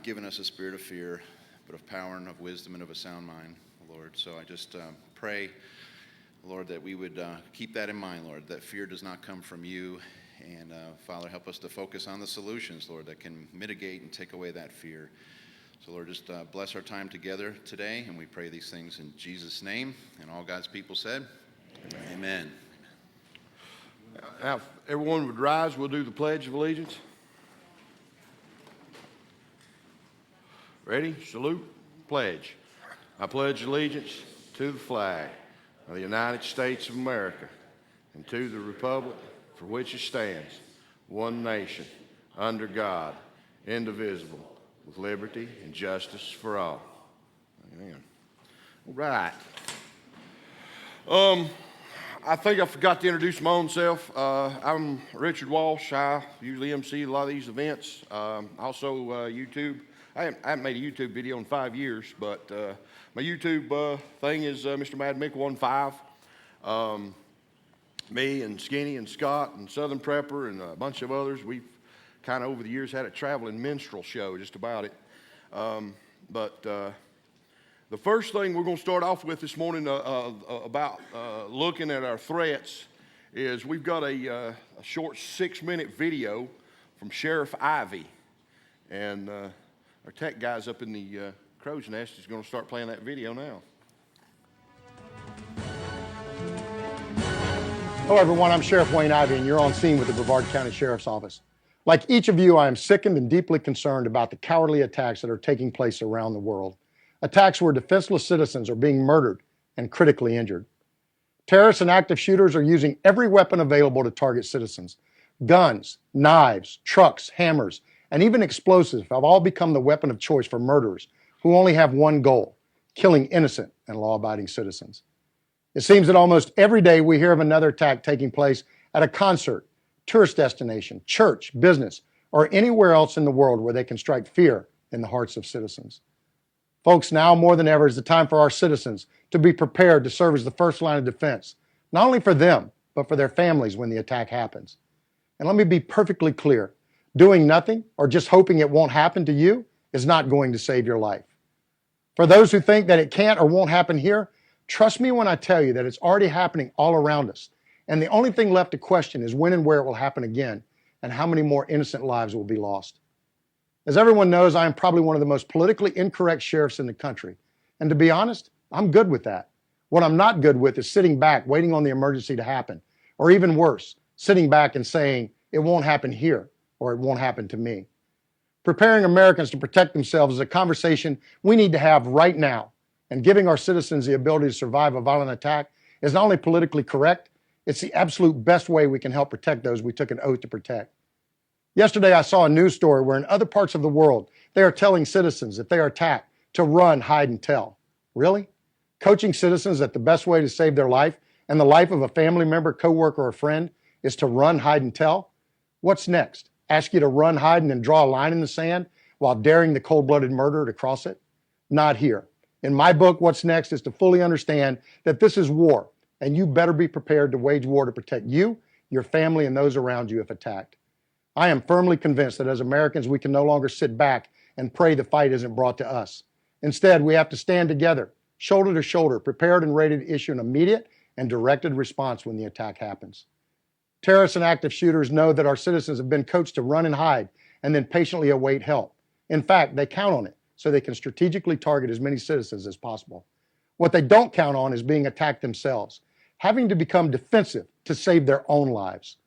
Given us a spirit of fear, but of power and of wisdom and of a sound mind, Lord. So I just pray, Lord, that we would keep that in mind, Lord, that fear does not come from you. And Father, help us to focus on the solutions, Lord, that can mitigate and take away that fear. So, Lord, just bless our time together today, and we pray these things in Jesus' name. And all God's people said, Amen. Now, if everyone would rise, we'll do the Pledge of Allegiance. Ready? Salute. Pledge. I pledge allegiance to the flag of the United States of America and to the republic for which it stands, one nation, under God, indivisible, with liberty and justice for all. Amen. All right. I think I forgot to introduce my own self. I'm Richard Walsh. I usually MC a lot of these events. Also, YouTube. I haven't made a YouTube video in 5 years, but my YouTube thing is Mr. Mad Mick 15. Me and Skinny and Scott and Southern Prepper and a bunch of others, we've kind of over the years had a traveling minstrel show just about it. But the first thing we're going to start off with this morning about looking at our threats is we've got a short 6-minute video from Sheriff Ivy. And our tech guy's up in the crow's nest is going to start playing that video now. Hello, everyone. I'm Sheriff Wayne Ivy, and you're on scene with the Brevard County Sheriff's Office. Like each of you, I am sickened and deeply concerned about the cowardly attacks that are taking place around the world. Attacks where defenseless citizens are being murdered and critically injured. Terrorists and active shooters are using every weapon available to target citizens. Guns, knives, trucks, hammers, and even explosives have all become the weapon of choice for murderers who only have one goal: killing innocent and law-abiding citizens. It seems that almost every day we hear of another attack taking place at a concert, tourist destination, church, business, or anywhere else in the world where they can strike fear in the hearts of citizens. Folks, now more than ever is the time for our citizens to be prepared to serve as the first line of defense, not only for them, but for their families when the attack happens. And let me be perfectly clear. Doing nothing or just hoping it won't happen to you is not going to save your life. For those who think that it can't or won't happen here, trust me when I tell you that it's already happening all around us. And the only thing left to question is when and where it will happen again and how many more innocent lives will be lost. As everyone knows, I am probably one of the most politically incorrect sheriffs in the country. And to be honest, I'm good with that. What I'm not good with is sitting back waiting on the emergency to happen. Or even worse, sitting back and saying, it won't happen here, or it won't happen to me. Preparing Americans to protect themselves is a conversation we need to have right now. And giving our citizens the ability to survive a violent attack is not only politically correct, it's the absolute best way we can help protect those we took an oath to protect. Yesterday, I saw a news story where in other parts of the world, they are telling citizens if they are attacked to run, hide, and tell. Really? Coaching citizens that the best way to save their life and the life of a family member, coworker, or friend is to run, hide, and tell? What's next? Ask you to run, hide, and then draw a line in the sand while daring the cold-blooded murderer to cross it? Not here. In my book, what's next is to fully understand that this is war, and you better be prepared to wage war to protect you, your family, and those around you if attacked. I am firmly convinced that as Americans, we can no longer sit back and pray the fight isn't brought to us. Instead, we have to stand together, shoulder to shoulder, prepared and ready to issue an immediate and directed response when the attack happens. Terrorists and active shooters know that our citizens have been coached to run and hide and then patiently await help. In fact, they count on it so they can strategically target as many citizens as possible. What they don't count on is being attacked themselves, having to become defensive to save their own lives.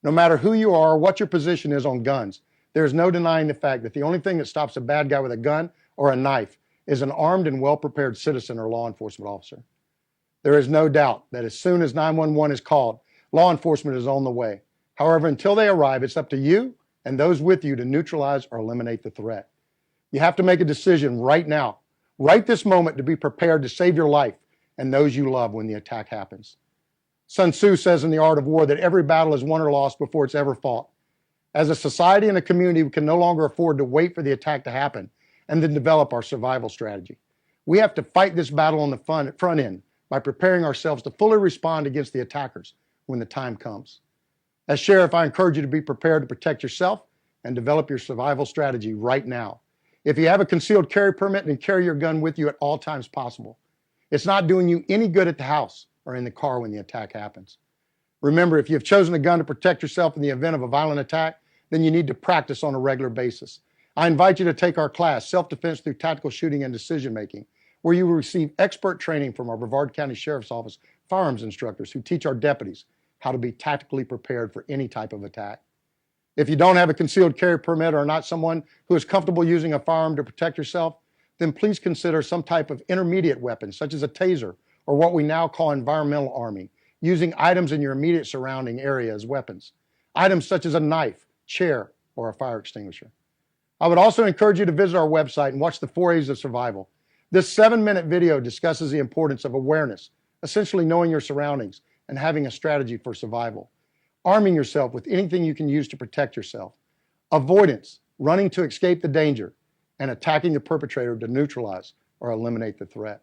No matter who you are or what your position is on guns, there is no denying the fact that the only thing that stops a bad guy with a gun or a knife is an armed and well-prepared citizen or law enforcement officer. There is no doubt that as soon as 911 is called, law enforcement is on the way. However, until they arrive, it's up to you and those with you to neutralize or eliminate the threat. You have to make a decision right now, right this moment, to be prepared to save your life and those you love when the attack happens. Sun Tzu says in The Art of War that every battle is won or lost before it's ever fought. As a society and a community, we can no longer afford to wait for the attack to happen and then develop our survival strategy. We have to fight this battle on the front end by preparing ourselves to fully respond against the attackers when the time comes. As sheriff, I encourage you to be prepared to protect yourself and develop your survival strategy right now. If you have a concealed carry permit, then carry your gun with you at all times possible. It's not doing you any good at the house or in the car when the attack happens. Remember, if you have chosen a gun to protect yourself in the event of a violent attack, then you need to practice on a regular basis. I invite you to take our class, Self-Defense Through Tactical Shooting and Decision Making, where you will receive expert training from our Brevard County Sheriff's Office firearms instructors who teach our deputies how to be tactically prepared for any type of attack. If you don't have a concealed carry permit or are not someone who is comfortable using a firearm to protect yourself, then please consider some type of intermediate weapon, such as a taser or what we now call environmental arming, using items in your immediate surrounding area as weapons. Items such as a knife, chair, or a fire extinguisher. I would also encourage you to visit our website and watch the 4 A's of Survival. This 7-minute video discusses the importance of awareness, essentially knowing your surroundings and having a strategy for survival. Arming yourself with anything you can use to protect yourself. Avoidance, running to escape the danger, and attacking the perpetrator to neutralize or eliminate the threat.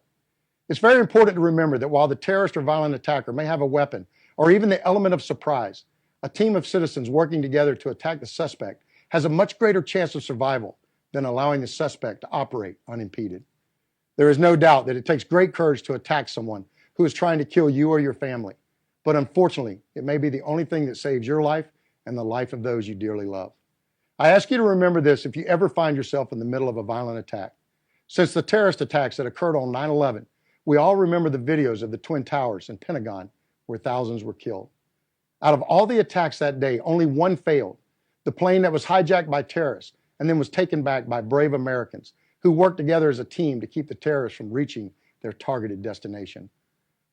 It's very important to remember that while the terrorist or violent attacker may have a weapon or even the element of surprise, a team of citizens working together to attack the suspect has a much greater chance of survival than allowing the suspect to operate unimpeded. There is no doubt that it takes great courage to attack someone who is trying to kill you or your family, but unfortunately, it may be the only thing that saves your life and the life of those you dearly love. I ask you to remember this if you ever find yourself in the middle of a violent attack. Since the terrorist attacks that occurred on 9/11, we all remember the videos of the Twin Towers and Pentagon where thousands were killed. Out of all the attacks that day, only one failed. The plane that was hijacked by terrorists and then was taken back by brave Americans who worked together as a team to keep the terrorists from reaching their targeted destination.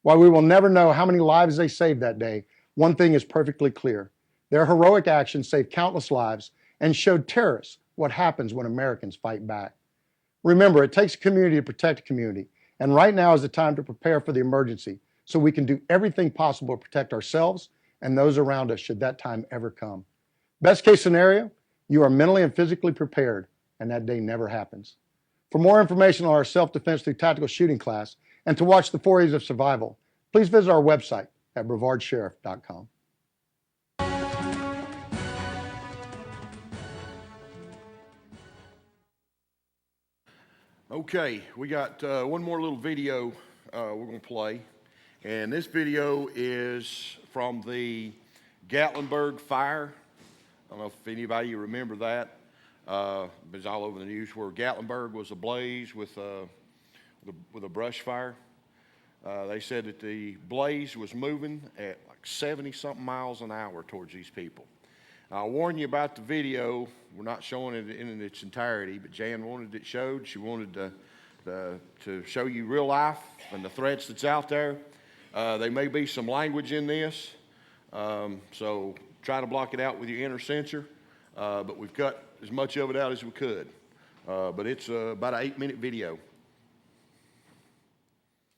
While we will never know how many lives they saved that day, one thing is perfectly clear. Their heroic actions saved countless lives and showed terrorists what happens when Americans fight back. Remember, it takes a community to protect a community, and right now is the time to prepare for the emergency so we can do everything possible to protect ourselves and those around us should that time ever come. Best case scenario, you are mentally and physically prepared, and that day never happens. For more information on our Self-Defense Through Tactical Shooting class and to watch the 4 A's of Survival, please visit our website at brevardsheriff.com. Okay, we got one more little video we're going to play. And this video is from the Gatlinburg fire. I don't know if anybody remember that. It was all over the news where Gatlinburg was ablaze with a brush fire. They said that the blaze was moving at like 70-something miles an hour towards these people. I'll warn you about the video. We're not showing it in its entirety, but Jan wanted it showed. She wanted to show you real life and the threats that's out there. There may be some language in this, so try to block it out with your inner sensor, but we've cut as much of it out as we could. But it's about an 8-minute video.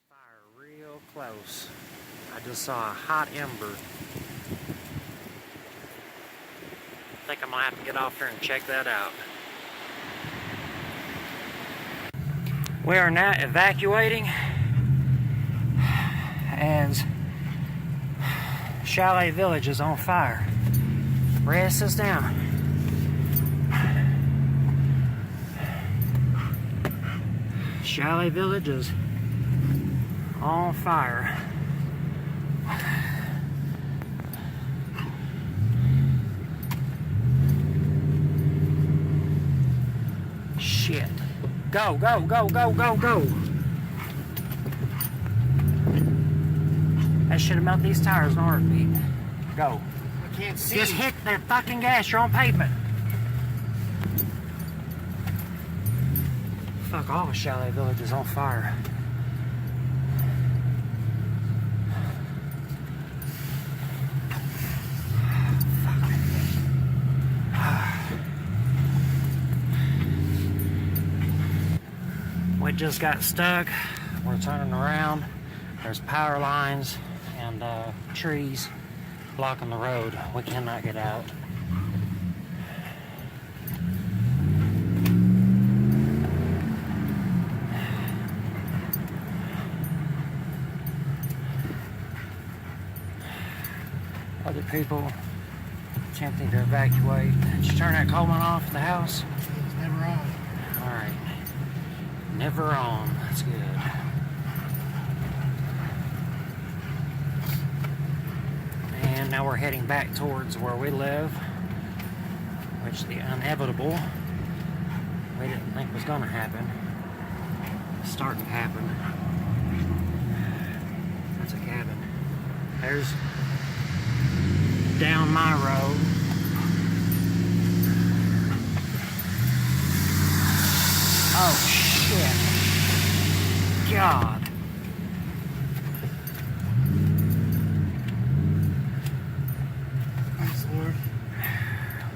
Fire real close. I just saw a hot ember. I think I'm gonna have to get off here and check that out. We are now evacuating as Chalet Village is on fire. Rest us down. Chalet Village is on fire. Shit. Go, go, go, go, go, go. That should have melted these tires in a heartbeat. Go. I can't see. Just hit the fucking gas. You're on pavement. Fuck, all of Chalet Village is on fire. We just got stuck. We're turning around. There's power lines and trees blocking the road. We cannot get out. Other people attempting to evacuate. Did you turn that Coleman off at the house? It's never on. All right. Never on. That's good. And now we're heading back towards where we live, which the inevitable we didn't think was going to happen. It's starting to happen. That's a cabin. There's down my road. Oh shit. God. Thanks, Lord.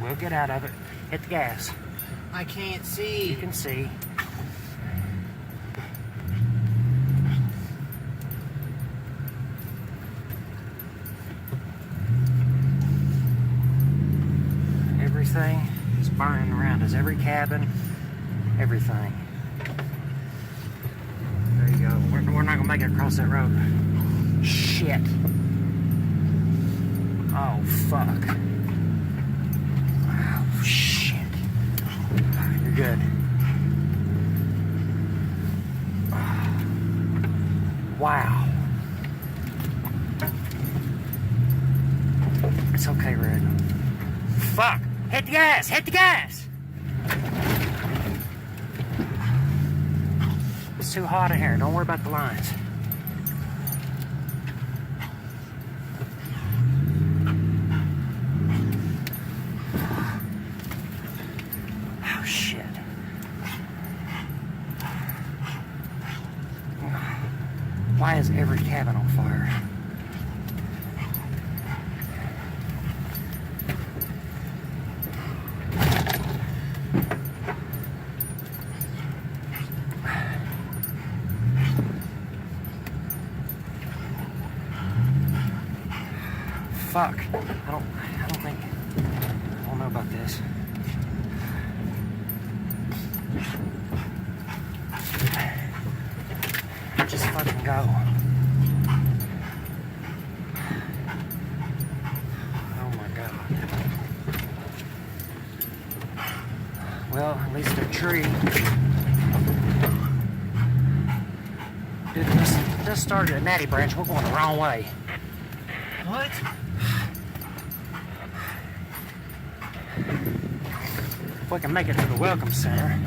We'll get out of it. Hit the gas. I can't see. You can see. Everything is burning around us. Every cabin, everything. There you go. We're not gonna make it across that road. Shit. Oh, fuck. Oh, shit. You're good. Wow. It's okay, Red. Fuck! Hit the gas! Hit the gas! It's too hot in here. Don't worry about the lines. Oh, shit. Why is every cabin on fire? Fuck. I don't know about this. Just fucking go. Oh my god. Well, at least a tree. Dude, this started at Natty Branch. We're going the wrong way. What? If we can make it to the Welcome Center.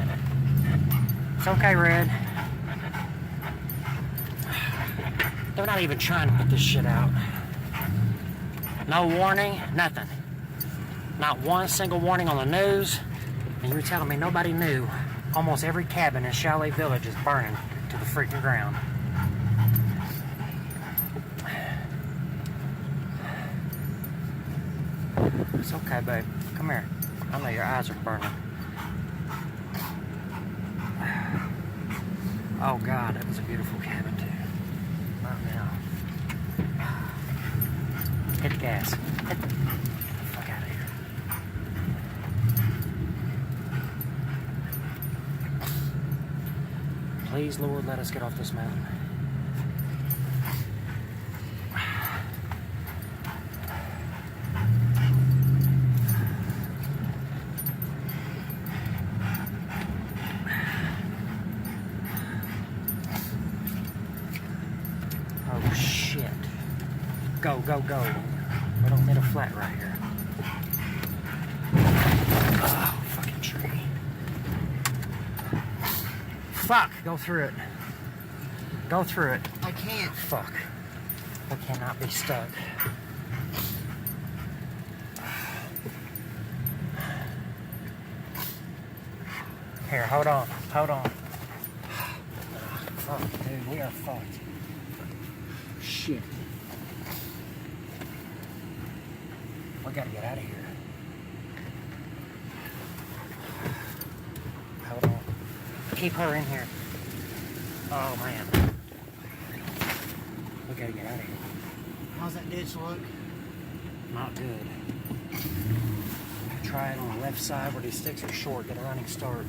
It's okay, Red. They're not even trying to put this shit out. No warning, nothing. Not one single warning on the news. And you're telling me nobody knew almost every cabin in Chalet Village is burning to the freaking ground. It's okay, babe. Come here. I know your eyes are burning. Oh God, that was a beautiful cabin too. Not now. Hit the gas. Hit the fuck out of here. Please, Lord, let us get off this mountain. Oh shit. Go, go, go. We don't need a flat right here. Oh, fucking tree. Fuck! Go through it. Go through it. I can't. Fuck. We cannot be stuck. Here, hold on. Hold on. Fuck, dude, we are fucked. Shit. We gotta get out of here. Hold on. Keep her in here. Oh, man. We gotta get out of here. How's that ditch look? Not good. Try it on the left side where these sticks are short. Get a running start.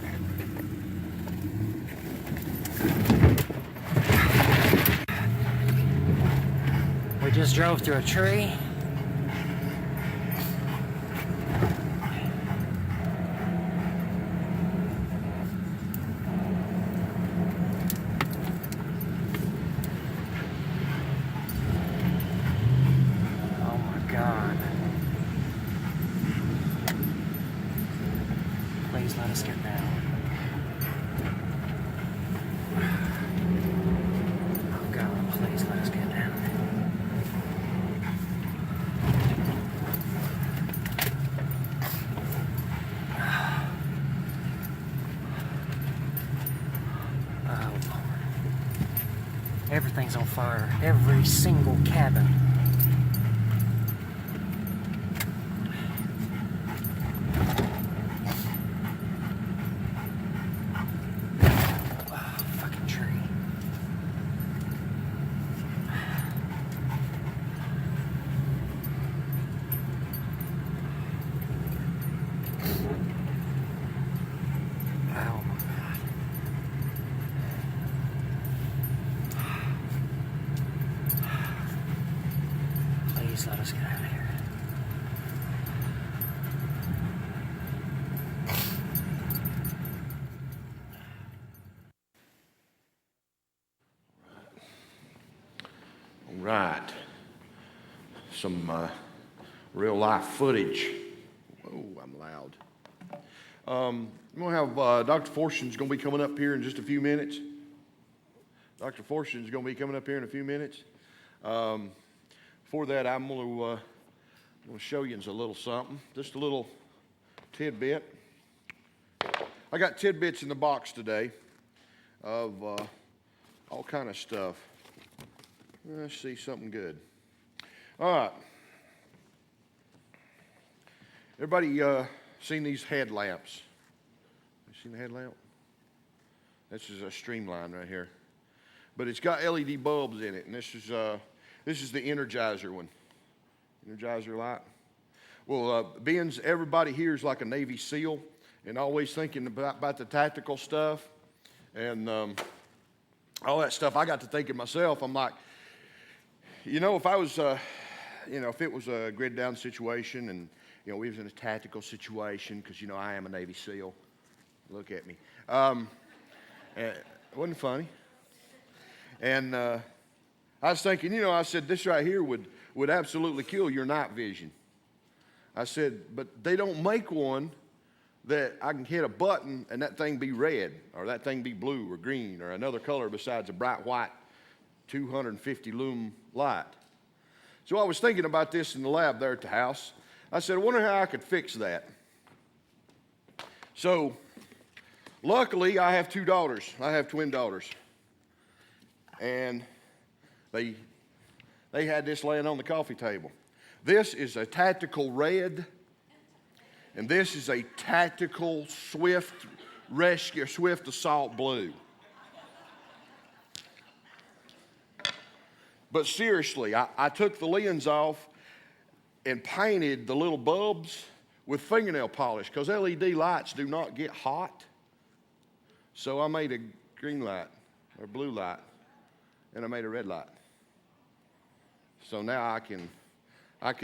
We just drove through a tree. Everything's on fire. Every single cabin. Oh, fucking tree. Oh my God. Please let us get out of here. All right. Some real life footage. Whoa, I'm loud. We're going to have Dr. Farstehen's going to be coming up here in just a few minutes. Dr. Farstehen going to be coming up here in a few minutes. Before that, I'm going to show you a little something, just a little tidbit. I got tidbits in the box today of all kind of stuff. Let's see something good. All right. Everybody seen these headlamps? You seen the headlamp? This is a streamline right here. But it's got LED bulbs in it, and this is the Energizer one. Energizer light. Well, being everybody here is like a Navy SEAL and always thinking about the tactical stuff and all that stuff, I got to thinking myself, I'm like, if I was, if it was a grid down situation and, we was in a tactical situation, because, I am a Navy SEAL. Look at me. It wasn't funny. And I was thinking, I said, this right here would absolutely kill your night vision. I said, but they don't make one that I can hit a button and that thing be red, or that thing be blue or green, or another color besides a bright white 250 lumen light. So I was thinking about this in the lab there at the house. I said, I wonder how I could fix that. So luckily, I have two daughters. I have twin daughters. And they had this laying on the coffee table. This is a tactical red, and this is a tactical swift rescue, swift assault blue. But seriously, I took the lens off and painted the little bulbs with fingernail polish, because LED lights do not get hot. So I made a green light or blue light, and I made a red light. So now I can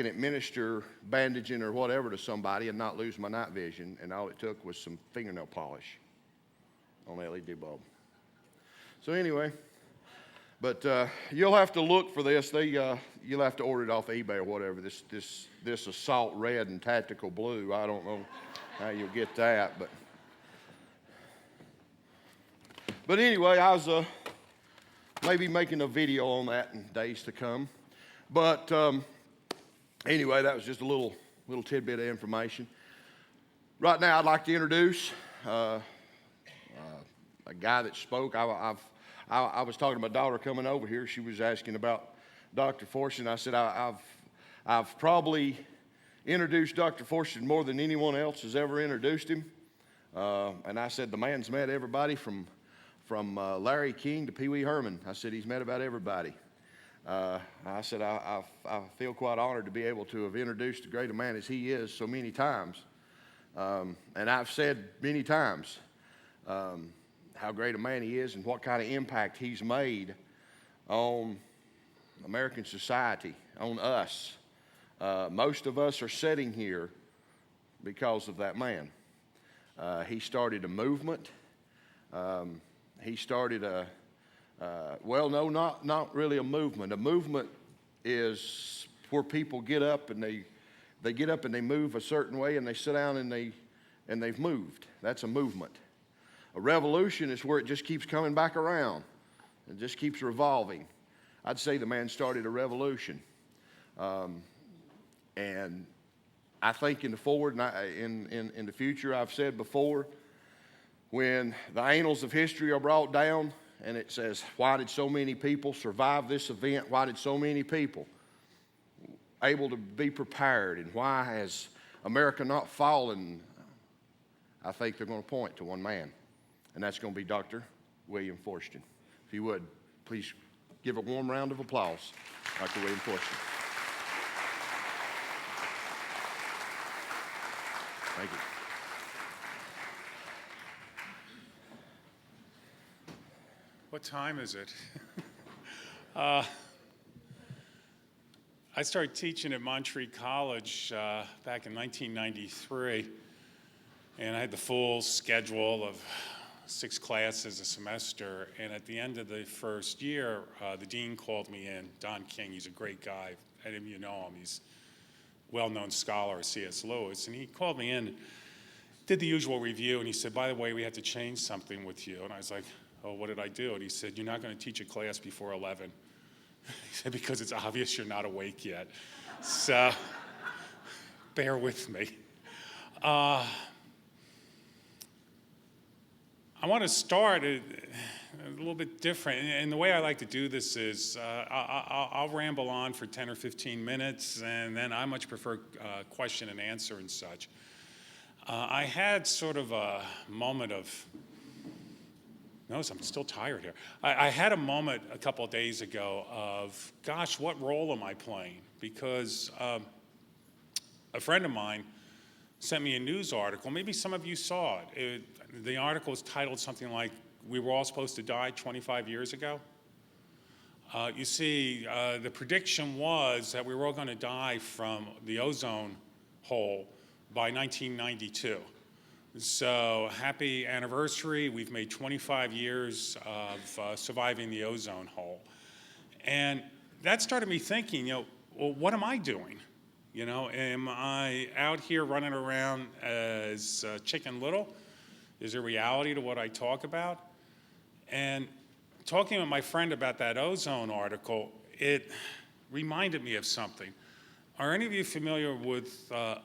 administer bandaging or whatever to somebody and not lose my night vision, and all it took was some fingernail polish on the LED bulb. So anyway, but you'll have to look for this. You'll have to order it off eBay or whatever. This assault red and tactical blue. I don't know how you'll get that, but anyway, I was maybe making a video on that in days to come. But anyway, that was just a little tidbit of information. Right now, I'd like to introduce a guy that spoke. I was talking to my daughter coming over here. She was asking about Dr. Farstehen. I said, I've probably introduced Dr. Farstehen more than anyone else has ever introduced him. And I said, the man's met everybody from Larry King to Pee Wee Herman. I said, he's met about everybody. I said, I feel quite honored to be able to have introduced a great a man as he is so many times. And I've said many times how great a man he is and what kind of impact he's made on American society, on us. Most of us are sitting here because of that man. He started a movement. He started not really a movement. A movement is where people get up and they get up and they move a certain way and they sit down and they've moved. That's a movement. A revolution is where it just keeps coming back around. It just keeps revolving. I'd say the man started a revolution. And I think in the forward, and in the future, I've said before, when the annals of history are brought down and it says, why did so many people survive this event? Why did so many people able to be prepared? And why has America not fallen? I think they're going to point to one man, and that's going to be Dr. William Farstehen. If you would, please give a warm round of applause, Dr. William Farstehen. Thank you. What time is it? I started teaching at Montreat College back in 1993, and I had the full schedule of 6 classes a semester. And at the end of the first year, the dean called me in, Don King. He's a great guy. Any of you know him. He's a well-known scholar of C.S. Lewis. And he called me in, did the usual review, and he said, by the way, we have to change something with you. And I was like, oh, what did I do? And he said, you're not going to teach a class before 11. He said, because it's obvious you're not awake yet. So bear with me. I want to start a little bit different. And the way I like to do this is I'll ramble on for 10 or 15 minutes, and then I much prefer question and answer and such. I had sort of a moment of, notice I'm still tired here. I had a moment a couple of days ago of, gosh, what role am I playing? Because a friend of mine sent me a news article. Maybe some of you saw it. The article was titled something like, "We were all supposed to die 25 years ago." You see, the prediction was that we were all going to die from the ozone hole by 1992. So happy anniversary. We've made 25 years of surviving the ozone hole. And that started me thinking, well, what am I doing? Am I out here running around as Chicken Little? Is there reality to what I talk about? And talking with my friend about that ozone article, it reminded me of something. Are any of you familiar with a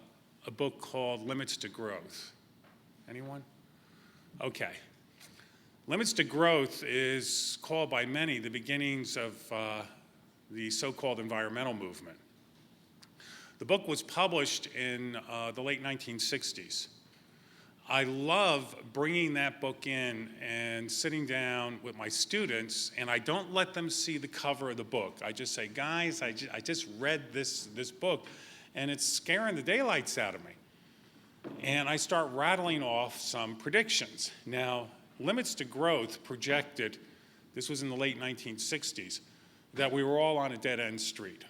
book called Limits to Growth? Anyone? Okay. Limits to Growth is called by many the beginnings of the so-called environmental movement. The book was published in the late 1960s. I love bringing that book in and sitting down with my students, and I don't let them see the cover of the book. I just say, guys, I just read this book, and it's scaring the daylights out of me. And I start rattling off some predictions. Now, Limits to Growth projected, this was in the late 1960s, that we were all on a dead-end street.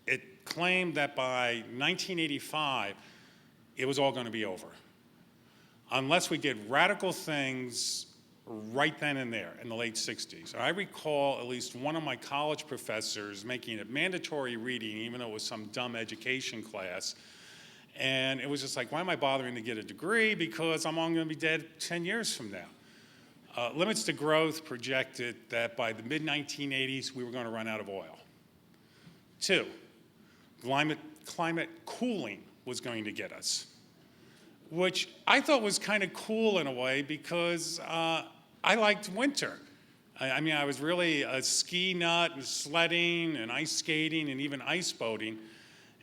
It claimed that by 1985, it was all going to be over, unless we did radical things right then and there in the late 60s. I recall at least one of my college professors making it mandatory reading, even though it was some dumb education class. And it was just like, why am I bothering to get a degree? Because I'm only going to be dead 10 years from now. Limits to Growth projected that by the mid-1980s, we were going to run out of oil. 2, climate cooling was going to get us, which I thought was kind of cool in a way because I liked winter. I was really a ski nut and sledding and ice skating and even ice boating.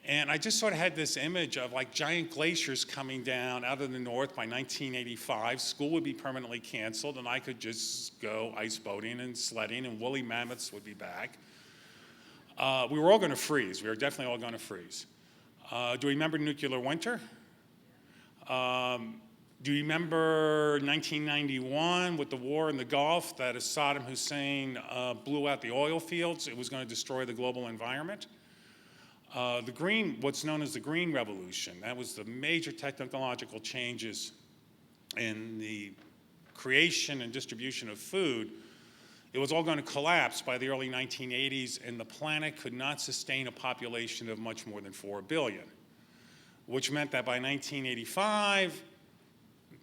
And I just sort of had this image of like giant glaciers coming down out of the north by 1985. School would be permanently canceled, and I could just go ice boating and sledding, and woolly mammoths would be back. We were all going to freeze. We were definitely all going to freeze. Do you remember nuclear winter? Do you remember 1991 with the war in the Gulf that Saddam Hussein blew out the oil fields? It was going to destroy the global environment. What's known as the Green Revolution, that was the major technological changes in the creation and distribution of food. It was all going to collapse by the early 1980s, and the planet could not sustain a population of much more than 4 billion, which meant that by 1985,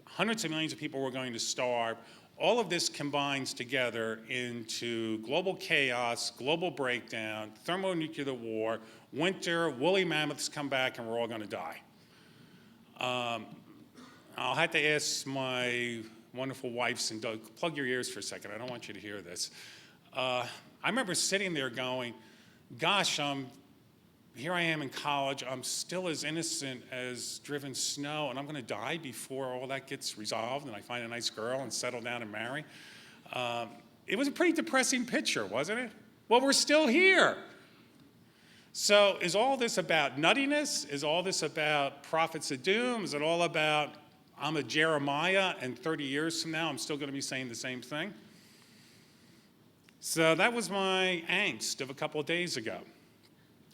hundreds of millions of people were going to starve. All of this combines together into global chaos, global breakdown, thermonuclear war, winter, woolly mammoths come back, and we're all going to die. I'll have to ask my wonderful wives and dogs, plug your ears for a second. I don't want you to hear this. I remember sitting there going, gosh, here I am in college. I'm still as innocent as driven snow, and I'm going to die before all that gets resolved and I find a nice girl and settle down and marry. It was a pretty depressing picture, wasn't it? Well, we're still here. So is all this about nuttiness? Is all this about prophets of doom? Is it all about I'm a Jeremiah and 30 years from now I'm still going to be saying the same thing? So that was my angst of a couple of days ago.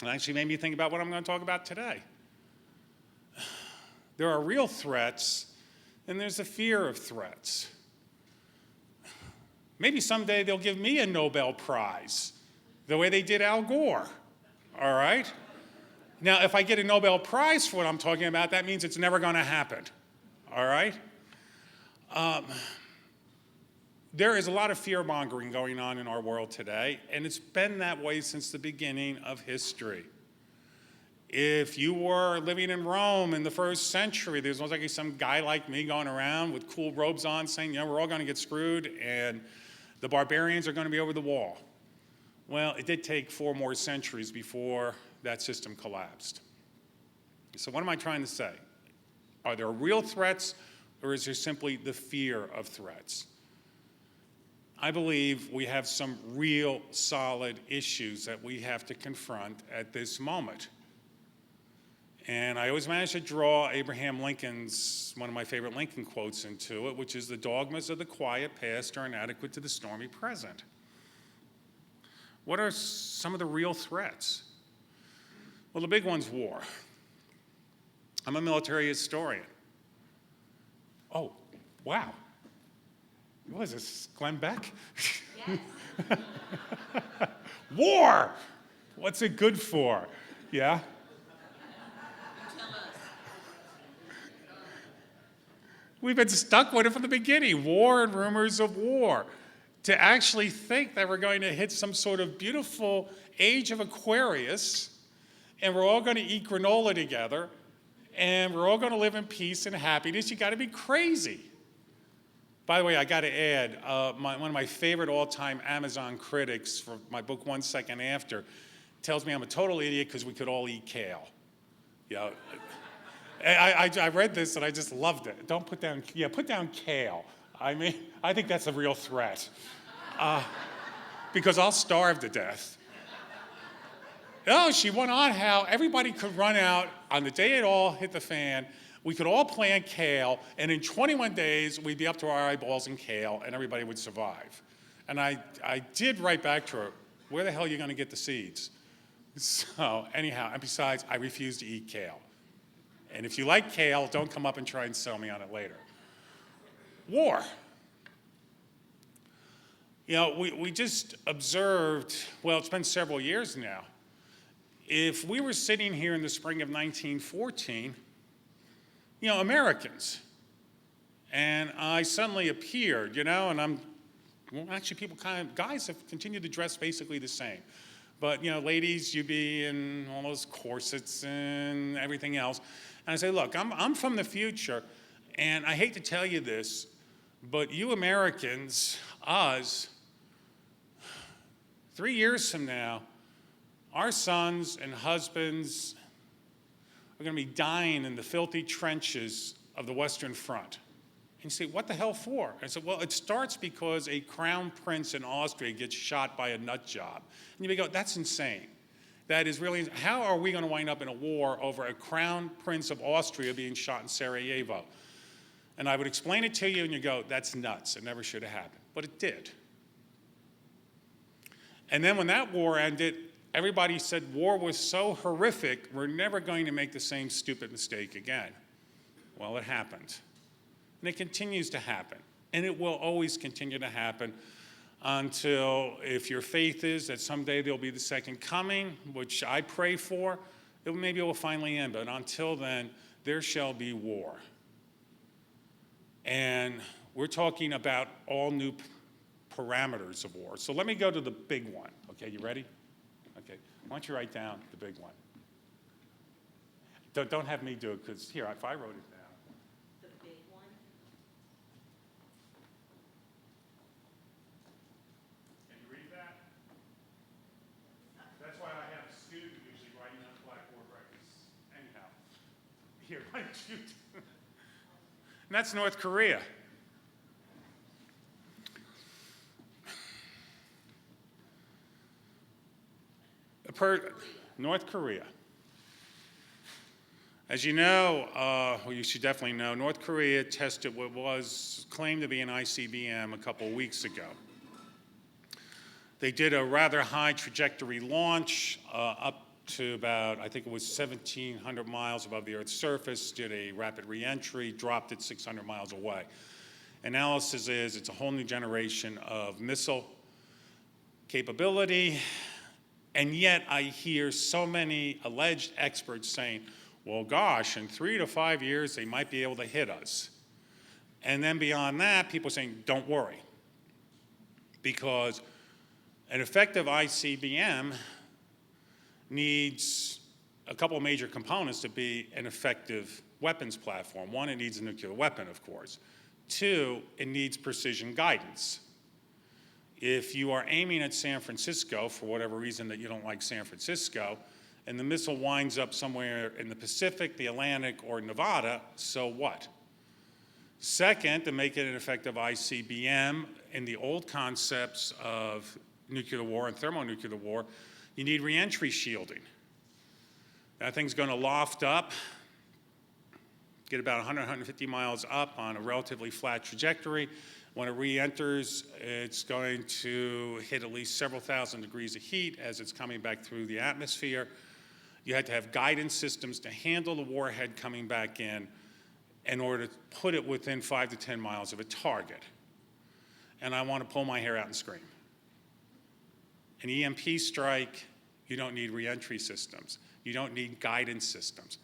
It actually made me think about what I'm going to talk about today. There are real threats, and there's a fear of threats. Maybe someday they'll give me a Nobel Prize, the way they did Al Gore, all right? Now, if I get a Nobel Prize for what I'm talking about, that means it's never going to happen, all right? There is a lot of fear-mongering going on in our world today, and it's been that way since the beginning of history. If you were living in Rome in the first century, there's most likely some guy like me going around with cool robes on saying, we're all going to get screwed, and the barbarians are going to be over the wall. Well, it did take 4 more centuries before that system collapsed. So what am I trying to say? Are there real threats, or is there simply the fear of threats? I believe we have some real solid issues that we have to confront at this moment. And I always manage to draw Abraham Lincoln's, one of my favorite Lincoln quotes into it, which is the dogmas of the quiet past are inadequate to the stormy present. What are some of the real threats? Well, the big one's war. I'm a military historian. Oh, wow. What is this, Glenn Beck? Yes. War! What's it good for? Yeah? We've been stuck with it from the beginning, war and rumors of war. To actually think that we're going to hit some sort of beautiful age of Aquarius, and we're all going to eat granola together, and we're all going to live in peace and happiness, you got to be crazy. By the way, I got to add, one of my favorite all-time Amazon critics for my book, 1 Second After, tells me I'm a total idiot because we could all eat kale. Yeah, I read this and I just loved it. Don't put down, put down kale. I mean, I think that's a real threat because I'll starve to death. Oh, she went on how everybody could run out on the day it all hit the fan. We could all plant kale, and in 21 days, we'd be up to our eyeballs in kale, and everybody would survive. And I did write back to her, where the hell are you going to get the seeds? So anyhow, and besides, I refuse to eat kale. And if you like kale, don't come up and try and sell me on it later. War. We just observed, well, it's been several years now. If we were sitting here in the spring of 1914, Americans. And I suddenly appeared, and actually guys have continued to dress basically the same. But, ladies, you be in all those corsets and everything else. And I say, look, I'm from the future, and I hate to tell you this, but you Americans, us, 3 years from now, our sons and husbands are going to be dying in the filthy trenches of the Western Front. And you say, what the hell for? I said, well, it starts because a crown prince in Austria gets shot by a nut job. And you may go, that's insane. That is really, how are we going to wind up in a war over a crown prince of Austria being shot in Sarajevo? And I would explain it to you, and you go, that's nuts. It never should have happened. But it did. And then when that war ended, everybody said war was so horrific, we're never going to make the same stupid mistake again. Well, it happened. And it continues to happen. And it will always continue to happen until, if your faith is that someday there'll be the second coming, which I pray for, maybe it will finally end. But until then, there shall be war. And we're talking about all new parameters of war. So let me go to the big one. Okay, you ready? Okay, why don't you write down the big one? Don't have me do it, because here, if I wrote it down. The big one? here, why don't you? And that's North Korea. North Korea. As you know, well, you should definitely know, North Korea tested what was claimed to be an ICBM a couple of weeks ago. They did a rather high trajectory launch up to about, I think it was 1,700 miles above the Earth's surface, did a rapid reentry, dropped it 600 miles away. Analysis is it's a whole new generation of missile capability, and yet I hear so many alleged experts saying, well, gosh, in 3 to 5 years, they might be able to hit us. And then beyond that, people are saying, don't worry, because an effective ICBM needs a couple of major components to be an effective weapons platform. One, it needs a nuclear weapon, of course. Two, it needs precision guidance. If you are aiming at San Francisco, for whatever reason that you don't like San Francisco, and the missile winds up somewhere in the Pacific, the Atlantic, or Nevada, so what? Second, to make it an effective ICBM, in the old concepts of nuclear war and thermonuclear war, you need reentry shielding. That thing's going to loft up, get about 100, 150 miles up on a relatively flat trajectory. When it re-enters, it's going to hit at least several thousand degrees of heat as it's coming back through the atmosphere. You had to have guidance systems to handle the warhead coming back in order to put it within 5 to 10 miles of a target. And I want to pull my hair out and scream. An EMP strike, you don't need reentry systems. You don't need guidance systems.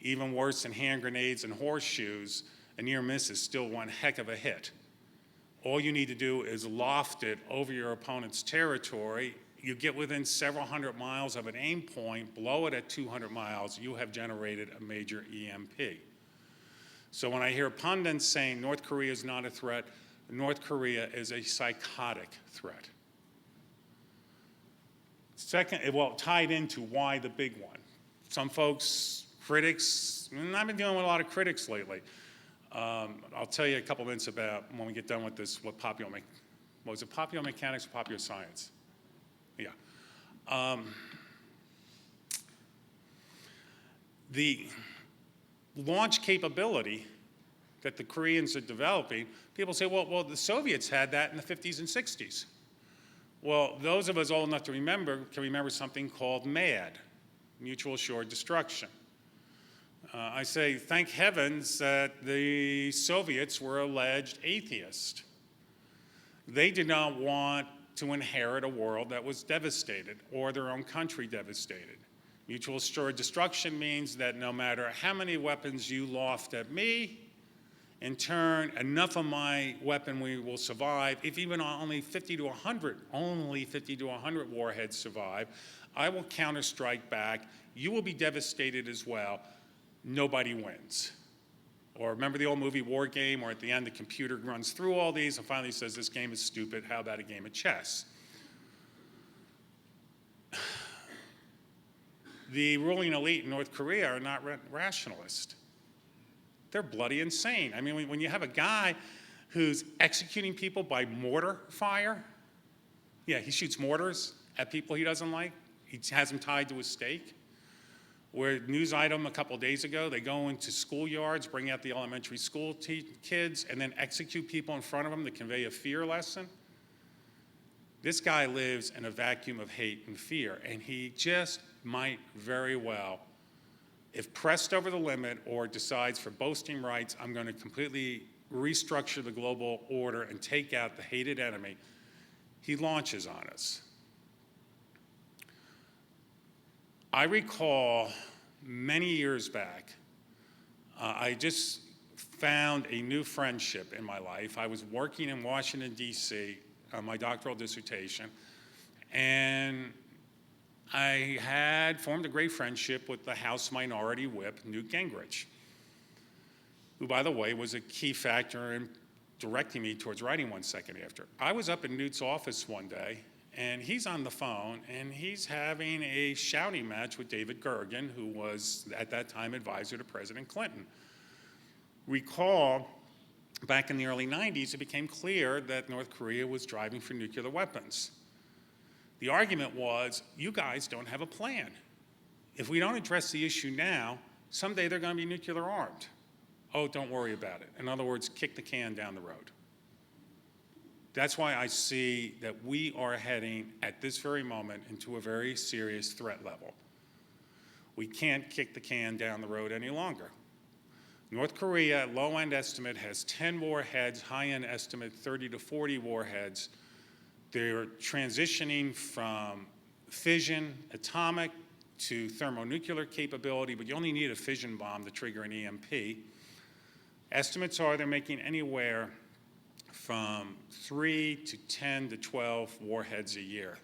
Even worse than hand grenades and horseshoes, a near miss is still one heck of a hit. All you need to do is loft it over your opponent's territory. You get within several hundred miles of an aim point, blow it at 200 miles, you have generated a major EMP. So when I hear pundits saying North Korea is not a threat, North Korea is a psychotic threat. Second, well, tied into why the big one. Some folks, critics, and I've been dealing with a lot of critics lately. I'll tell you a couple minutes about, when we get done with this, what was it popular mechanics or popular science? Yeah. The launch capability that the Koreans are developing, people say, well, the Soviets had that in the 50s and 60s. Well, those of us old enough to remember can remember something called MAD, Mutual Assured Destruction. I say, thank heavens that the Soviets were alleged atheists. They did not want to inherit a world that was devastated or their own country devastated. Mutual assured destruction means that no matter how many weapons you loft at me, in turn, enough of my weaponry will survive. If even only 50 to 100 warheads survive, I will counterstrike back. You will be devastated as well. Nobody wins. Or remember the old movie War Game, where at the end the computer runs through all these and finally says, this game is stupid, how about a game of chess? The ruling elite in North Korea are not rationalist. They're bloody insane. I mean, when you have a guy who's executing people by mortar fire, yeah, he shoots mortars at people he doesn't like, he has them tied to a stake. Where news item a couple days ago, they go into schoolyards, bring out the elementary school kids, and then execute people in front of them to convey a fear lesson. This guy lives in a vacuum of hate and fear, and he just might very well, if pressed over the limit or decides for boasting rights, I'm going to completely restructure the global order and take out the hated enemy, he launches on us. I recall many years back, I just found a new friendship in my life. I was working in Washington, D.C., on my doctoral dissertation, and I had formed a great friendship with the House Minority Whip, Newt Gingrich, who, by the way, was a key factor in directing me towards writing One Second After. I was up in Newt's office one day, And he's on the phone, and he's having a shouting match with David Gergen, who was, at that time, advisor to President Clinton. Recall, back in the early 90s, it became clear that North Korea was driving for nuclear weapons. The argument was, you guys don't have a plan. If we don't address the issue now, someday they're going to be nuclear armed. Oh, don't worry about it. In other words, kick the can down the road. That's why I see that we are heading, at this very moment, into a very serious threat level. We can't kick the can down the road any longer. North Korea, low-end estimate, has 10 warheads, high-end estimate 30 to 40 warheads. They're transitioning from fission, atomic, to thermonuclear capability, but you only need a fission bomb to trigger an EMP. Estimates are they're making anywhere from 3 to 10 to 12 warheads a year.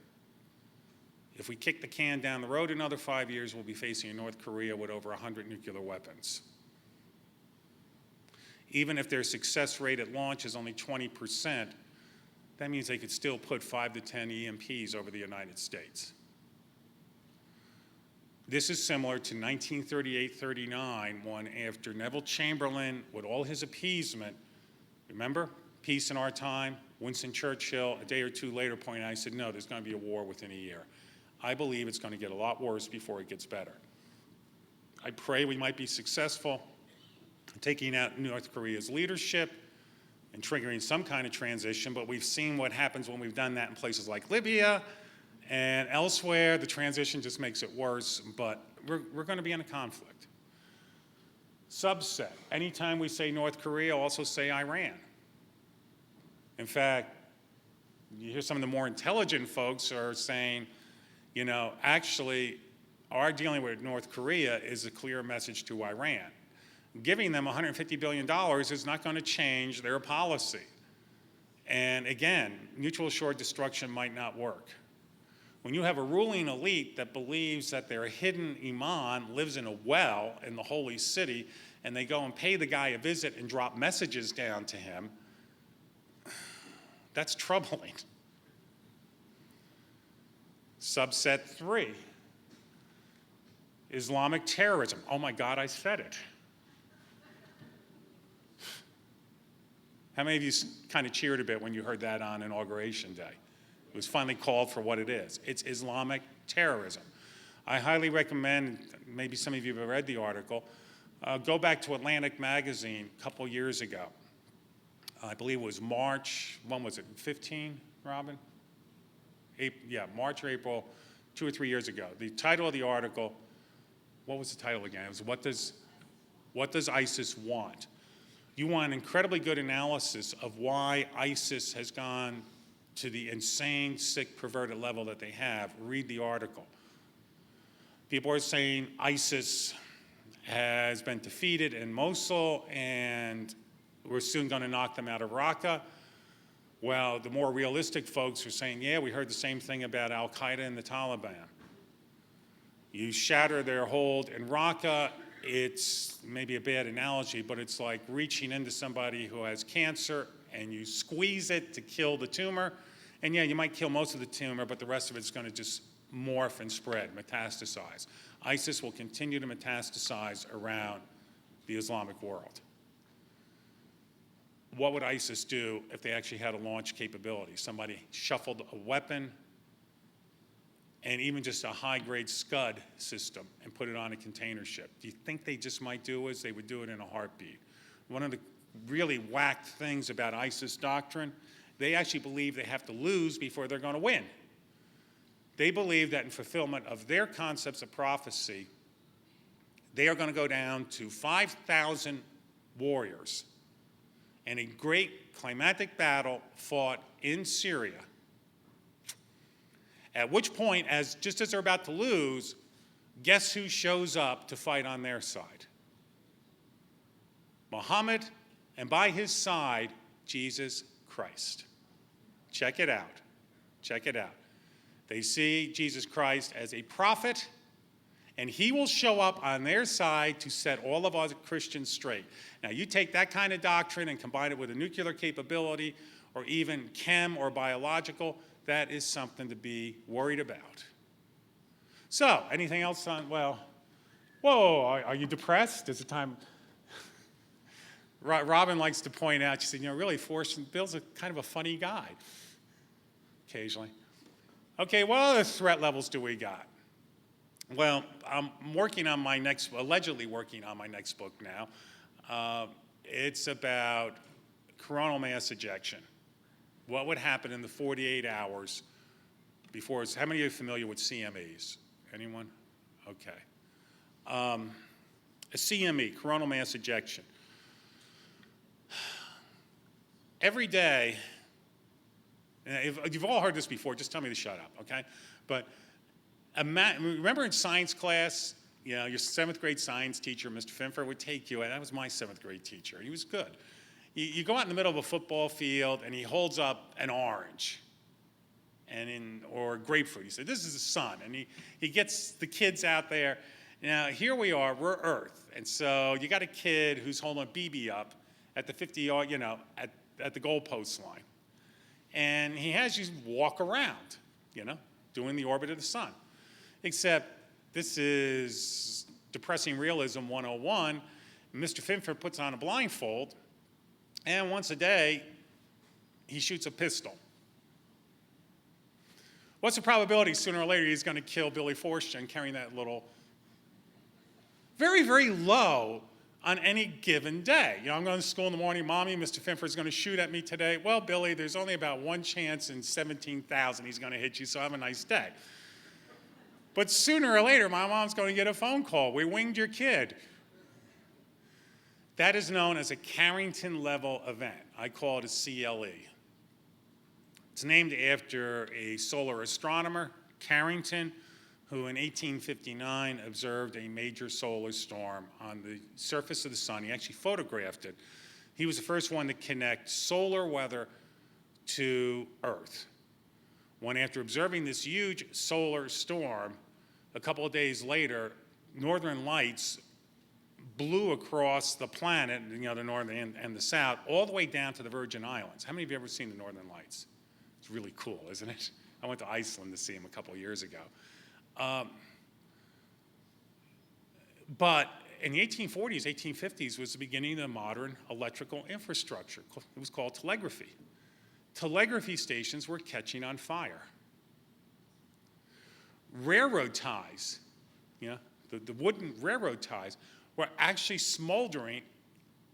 If we kick the can down the road another 5 years, we'll be facing a North Korea with over 100 nuclear weapons. Even if their success rate at launch is only 20%, that means they could still put 5 to 10 EMPs over the United States. This is similar to 1938-39, when after Neville Chamberlain, with all his appeasement, remember, peace in our time, Winston Churchill, a day or two later pointed out, I said, no, there's going to be a war within a year. I believe it's going to get a lot worse before it gets better. I pray we might be successful in taking out North Korea's leadership and triggering some kind of transition, but we've seen what happens when we've done that in places like Libya and elsewhere. The transition just makes it worse, but we're going to be in a conflict. Subset, anytime we say North Korea, also say Iran. In fact, you hear some of the more intelligent folks are saying, you know, actually, our dealing with North Korea is a clear message to Iran. Giving them $150 billion is not going to change their policy. And again, mutual assured destruction might not work. When you have a ruling elite that believes that their hidden imam lives in a well in the holy city, and they go and pay the guy a visit and drop messages down to him, that's troubling. Subset 3, Islamic terrorism. Oh my God, I said it. How many of you kind of cheered a bit when you heard that on Inauguration Day? It was finally called for what it is. It's Islamic terrorism. I highly recommend, maybe some of you have read the article, go back to Atlantic Magazine a couple years ago. I believe it was March, when was it, 15, Robin? March or April, 2 or 3 years ago. The title of the article, what was the title again? It was What Does ISIS Want? You want an incredibly good analysis of why ISIS has gone to the insane, sick, perverted level that they have. Read the article. People are saying ISIS has been defeated in Mosul and we're soon going to knock them out of Raqqa. Well, the more realistic folks are saying, yeah, we heard the same thing about al-Qaeda and the Taliban. You shatter their hold in Raqqa, it's maybe a bad analogy, but it's like reaching into somebody who has cancer and you squeeze it to kill the tumor. And yeah, you might kill most of the tumor, but the rest of it's going to just morph and spread, metastasize. ISIS will continue to metastasize around the Islamic world. What would ISIS do if they actually had a launch capability? Somebody shuffled a weapon and even just a high-grade Scud system and put it on a container ship. Do you think they just might do is they would do it in a heartbeat? One of the really whacked things about ISIS doctrine, they actually believe they have to lose before they're going to win. They believe that in fulfillment of their concepts of prophecy, they are going to go down to 5,000 warriors in a great climatic battle fought in Syria. At which point, just as they're about to lose, guess who shows up to fight on their side? Muhammad, and by his side, Jesus Christ. Check it out. Check it out. They see Jesus Christ as a prophet, and he will show up on their side to set all of us Christians straight. Now, you take that kind of doctrine and combine it with a nuclear capability or even chem or biological, that is something to be worried about. So, anything else on, well, whoa, are you depressed? Is it time? Robin likes to point out, she said, really, Bill's a kind of a funny guy, occasionally. Okay, what other threat levels do we got? Well, I'm allegedly working on my next book now. It's about coronal mass ejection. What would happen in the 48 hours before? How many of you are familiar with CMEs? Anyone? Okay. A CME, coronal mass ejection. Every day, if you've all heard this before, just tell me to shut up, okay? But remember in science class, your 7th grade science teacher, Mr. Finfer, would take you, and that was my 7th grade teacher. He was good. You go out in the middle of a football field, and he holds up an orange or grapefruit. He said, this is the sun. And he gets the kids out there. Now, here we are, we're Earth. And so you got a kid who's holding a BB up at the 50-yard, at the goalpost line. And he has you walk around, doing the orbit of the sun. Except this is depressing realism 101. Mr. Finfer puts on a blindfold, and once a day, he shoots a pistol. What's the probability sooner or later he's going to kill Billy Farstehen carrying that little? Very, very low on any given day. I'm going to school in the morning, Mommy, Mr. Finfer is going to shoot at me today. Well, Billy, there's only about one chance in 17,000 he's going to hit you, so have a nice day. But sooner or later, my mom's going to get a phone call. We winged your kid. That is known as a Carrington level event. I call it a CLE. It's named after a solar astronomer, Carrington, who in 1859 observed a major solar storm on the surface of the sun. He actually photographed it. He was the first one to connect solar weather to Earth. When after observing this huge solar storm, a couple of days later, northern lights blew across the planet, the north and the south, all the way down to the Virgin Islands. How many of you have ever seen the northern lights? It's really cool, isn't it? I went to Iceland to see them a couple of years ago. But in the 1840s, 1850s was the beginning of the modern electrical infrastructure. It was called telegraphy. Telegraphy stations were catching on fire. Railroad ties, the wooden railroad ties, were actually smoldering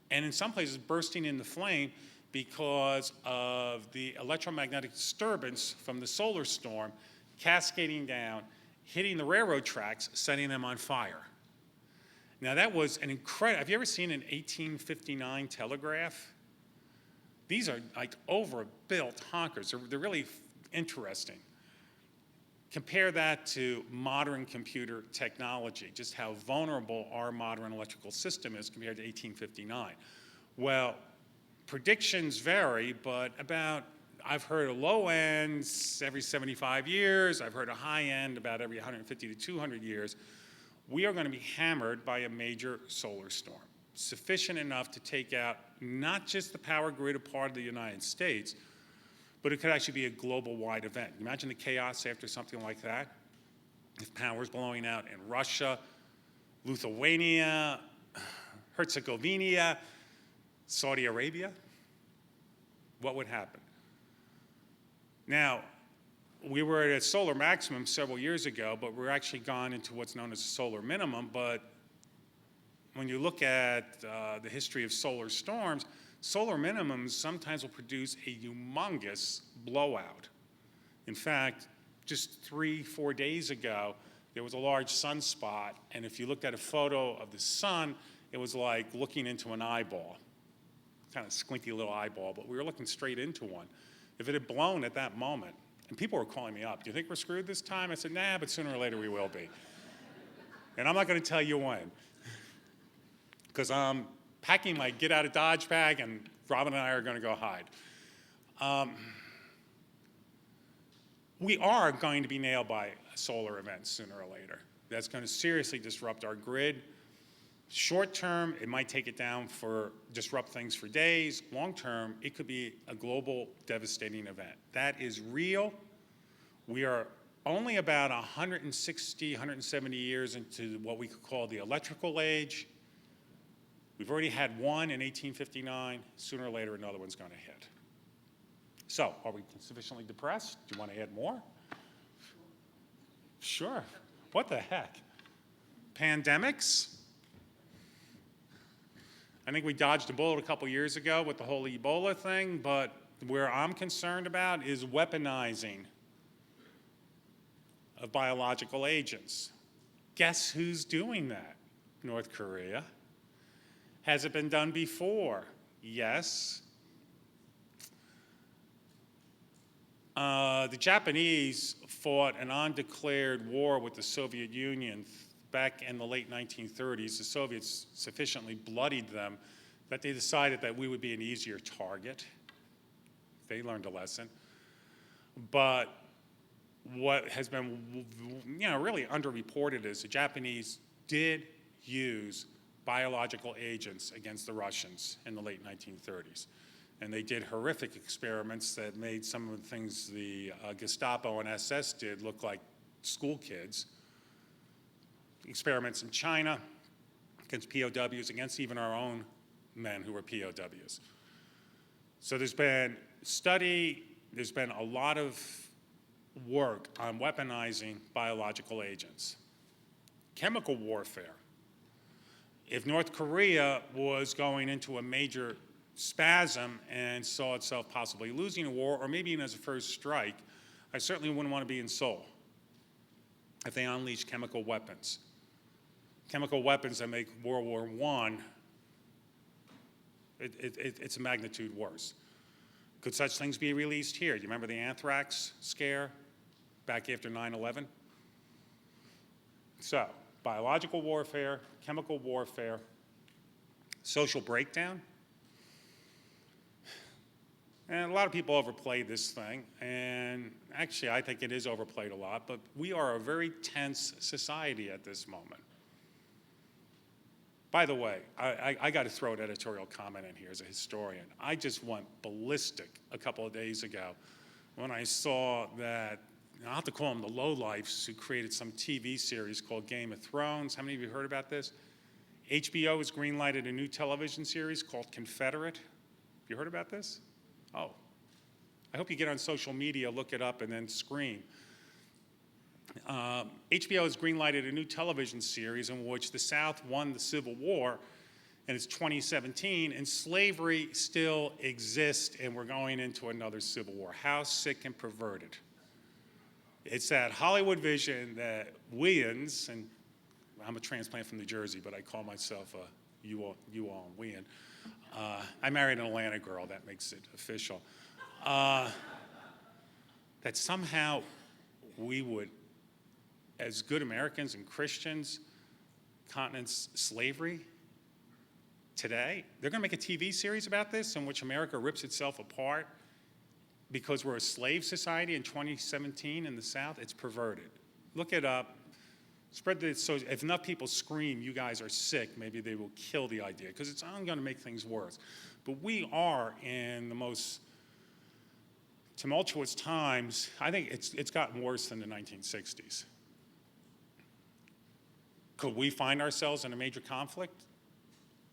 and in some places bursting into flame because of the electromagnetic disturbance from the solar storm cascading down, hitting the railroad tracks, setting them on fire. Now that was an incredible, have you ever seen an 1859 telegraph? These are like overbuilt honkers. They're really interesting. Compare that to modern computer technology, just how vulnerable our modern electrical system is compared to 1859. Well, predictions vary, but I've heard a low end every 75 years. I've heard a high end about every 150 to 200 years. We are going to be hammered by a major solar storm, sufficient enough to take out not just the power grid of part of the United States, but it could actually be a global-wide event. Imagine the chaos after something like that. If power's blowing out in Russia, Lithuania, Herzegovina, Saudi Arabia, what would happen? Now, we were at a solar maximum several years ago, but we're actually gone into what's known as a solar minimum. But when you look at the history of solar storms, solar minimums sometimes will produce a humongous blowout. In fact, just 3-4 days ago, there was a large sunspot, and if you looked at a photo of the sun, it was like looking into an eyeball, kind of squinty little eyeball, but we were looking straight into one. If it had blown at that moment, and people were calling me up, do you think we're screwed this time? I said, nah, but sooner or later we will be. And I'm not going to tell you when, because I'm packing my get out of Dodge bag, and Robin and I are going to go hide. We are going to be nailed by a solar event sooner or later. That's going to seriously disrupt our grid. Short term, it might take it down disrupt things for days. Long term, it could be a global devastating event. That is real. We are only about 160, 170 years into what we could call the electrical age. We've already had one in 1859. Sooner or later, another one's going to hit. So, are we sufficiently depressed? Do you want to add more? Sure. What the heck? Pandemics? I think we dodged a bullet a couple years ago with the whole Ebola thing, but where I'm concerned about is weaponizing of biological agents. Guess who's doing that? North Korea. Has it been done before? Yes. The Japanese fought an undeclared war with the Soviet Union back in the late 1930s. The Soviets sufficiently bloodied them that they decided that we would be an easier target. They learned a lesson. But what has been really underreported is the Japanese did use biological agents against the Russians in the late 1930s. And they did horrific experiments that made some of the things the Gestapo and SS did look like school kids. Experiments in China against POWs, against even our own men who were POWs. So there's been study, there's been a lot of work on weaponizing biological agents. Chemical warfare. If North Korea was going into a major spasm and saw itself possibly losing a war, or maybe even as a first strike, I certainly wouldn't want to be in Seoul if they unleashed chemical weapons. Chemical weapons that make World War I, it's a magnitude worse. Could such things be released here? Do you remember the anthrax scare back after 9/11? So, biological warfare, chemical warfare, social breakdown. And a lot of people overplay this thing, and actually I think it is overplayed a lot, but we are a very tense society at this moment. By the way, I got to throw an editorial comment in here as a historian. I just went ballistic a couple of days ago when I saw that, I'll have to call them the lowlifes, who created some TV series called Game of Thrones. How many of you heard about this? HBO has greenlighted a new television series called Confederate. Have you heard about this? Oh, I hope you get on social media, look it up, and then scream. HBO has greenlighted a new television series in which the South won the Civil War, and it's 2017, and slavery still exists, and we're going into another Civil War. How sick and perverted. It's that Hollywood vision that Weans, and I'm a transplant from New Jersey, but I call myself a you all Wean. I married an Atlanta girl, that makes it official. That somehow we would, as good Americans and Christians, countenance slavery today. They're going to make a TV series about this in which America rips itself apart because we're a slave society in 2017 in the South. It's perverted. Look it up. Spread the, so if enough people scream, you guys are sick, maybe they will kill the idea, because it's only going to make things worse. But we are in the most tumultuous times. I think it's gotten worse than the 1960s. Could we find ourselves in a major conflict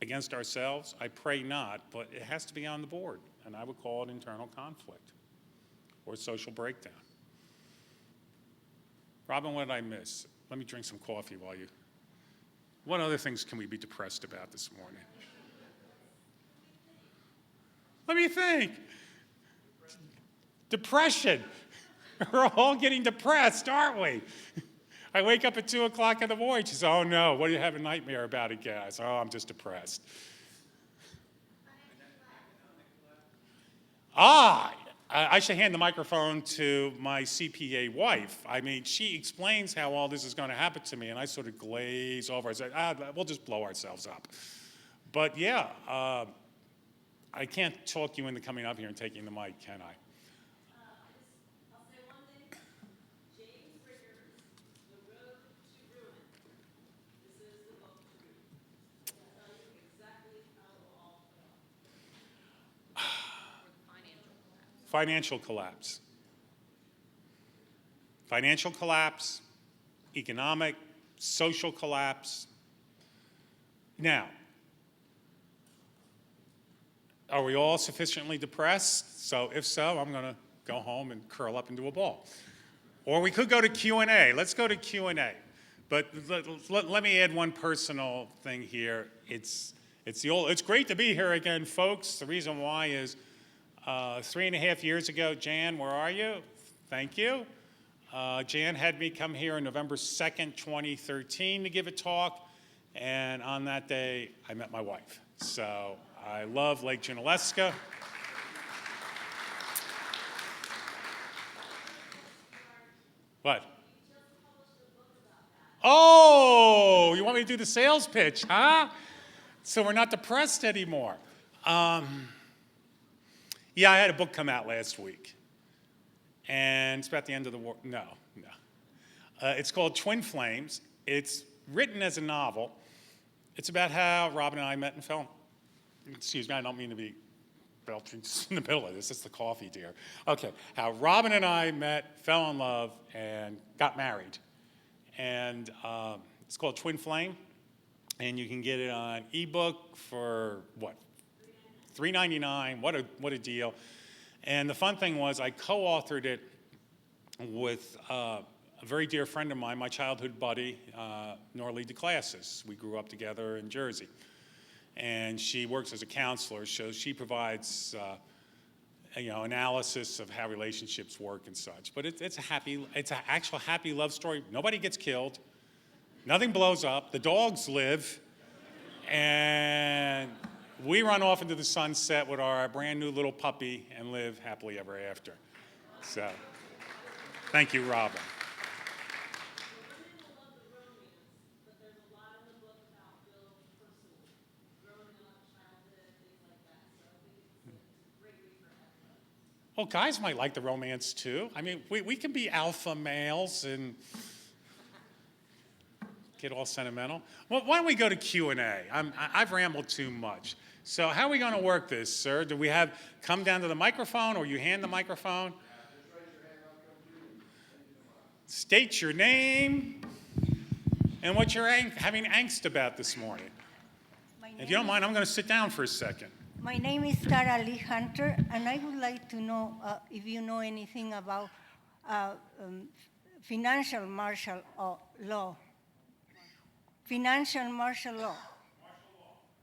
against ourselves? I pray not, but it has to be on the board, and I would call it internal conflict or social breakdown. Robin, what did I miss? Let me drink some coffee while you... What other things can we be depressed about this morning? Let me think. Depression. We're all getting depressed, aren't we? I wake up at 2 o'clock in the morning. She says, oh no, what do you have a nightmare about again? I say, oh, I'm just depressed. I should hand the microphone to my CPA wife. I mean, she explains how all this is going to happen to me, and I sort of glaze over. I say, we'll just blow ourselves up. But yeah, I can't talk you into coming up here and taking the mic, can I? I'll say one thing. James Ricker's The Road to Ruin. This is the book to read. financial collapse. Financial collapse, economic, social collapse. Now, are we all sufficiently depressed? So if so, I'm going to go home and curl up into a ball. Or we could go to Q&A. Let's go to Q&A. But let me add one personal thing here. It's great to be here again, folks. The reason why is 3.5 years ago, Jan, where are you? Thank you. Jan had me come here on November 2nd, 2013 to give a talk. And on that day, I met my wife. So I love Lake Junaluska. What? Oh, you want me to do the sales pitch, huh? So we're not depressed anymore. Yeah, I had a book come out last week. And it's about the end of the war. No. It's called Twin Flames. It's written as a novel. It's about how Robin and I met and fell. Excuse me, I don't mean to be belching in the middle of this. It's the coffee, dear. Okay, how Robin and I met, fell in love, and got married. And it's called Twin Flame. And you can get it on ebook for what? $3.99. What a deal. And the fun thing was I co-authored it with a very dear friend of mine, my childhood buddy, Norlie DeClassis. We grew up together in Jersey. And she works as a counselor, so she provides analysis of how relationships work and such. But it's an actual happy love story. Nobody gets killed. Nothing blows up. The dogs live. And we run off into the sunset with our brand new little puppy and live happily ever after. So, thank you, Robin. But there's a lot in the book about Bill's personal growing up, childhood, things like that. So I think it's a great read for everybody. Well, guys might like the romance too. I mean, we can be alpha males and get all sentimental. Well, why don't we go to Q&A? I've rambled too much. So how are we going to work this, sir? Do we have come down to the microphone, or you hand the microphone? State your name and what you're having angst about this morning. If you don't mind, I'm going to sit down for a second. My name is Tara Lee Hunter, and I would like to know if you know anything about financial martial law. Financial martial law.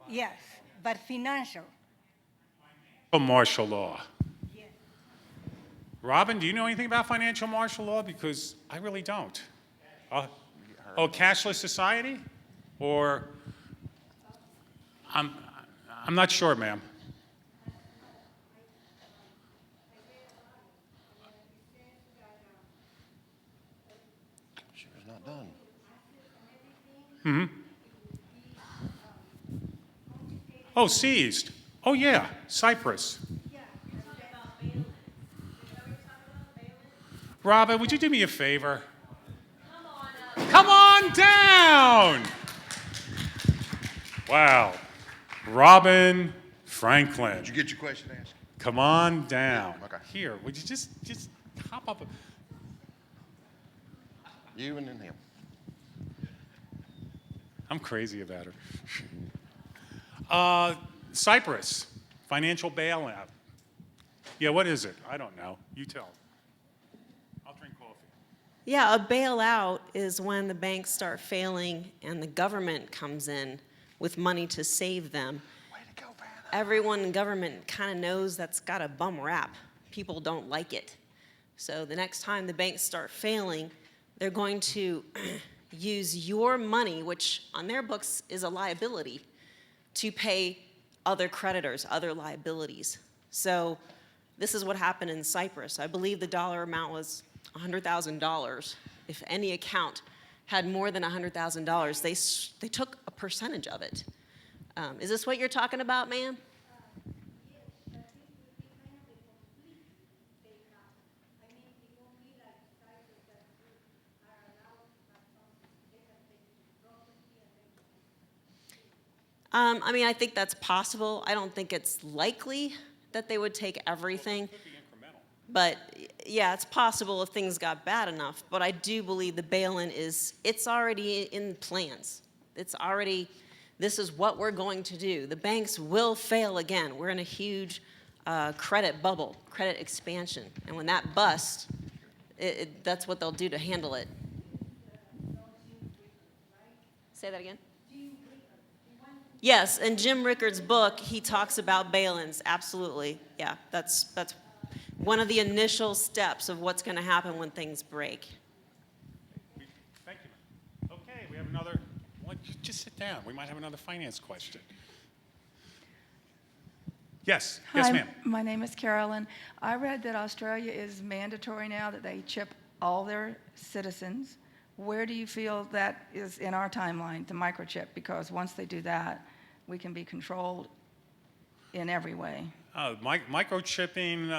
Yes, but financial. Martial law. Yes. Robin, do you know anything about financial martial law? Because I really don't. Cashless society? Or I'm not sure, ma'am. She was not done. Mm-hmm. Oh, seized. Oh, yeah, Cyprus. Robin, would you do me a favor? Come on down! Wow. Robin Franklin. Did you get your question asked? Come on down. Okay. Here, would you just hop up? You and then him. I'm crazy about her. Cyprus, financial bailout. Yeah, what is it? I don't know. You tell. I'll drink coffee. Yeah, a bailout is when the banks start failing and the government comes in with money to save them. Way to go, man. Everyone in government kind of knows that's got a bum rap. People don't like it. So the next time the banks start failing, they're going to use your money, which on their books is a liability, to pay other creditors, other liabilities. So this is what happened in Cyprus. I believe the dollar amount was $100,000. If any account had more than $100,000, they took a percentage of it. Is this what you're talking about, ma'am? I mean, I think that's possible. I don't think it's likely that they would take everything. Could be incremental. But yeah, it's possible if things got bad enough. But I do believe the bail-in it's already in plans. It's already, this is what we're going to do. The banks will fail again. We're in a huge credit bubble, credit expansion. And when that busts, that's what they'll do to handle it. Say that again? Yes, in Jim Rickard's book, he talks about bail-ins. Absolutely. Yeah, that's one of the initial steps of what's going to happen when things break. Thank you. Okay, we have another. Well, just sit down. We might have another finance question. Yes, yes, Hi, ma'am. my name is Carolyn. I read that Australia is mandatory now that they chip all their citizens. Where do you feel that is in our timeline, the microchip? Because once they do that, we can be controlled in every way. Microchipping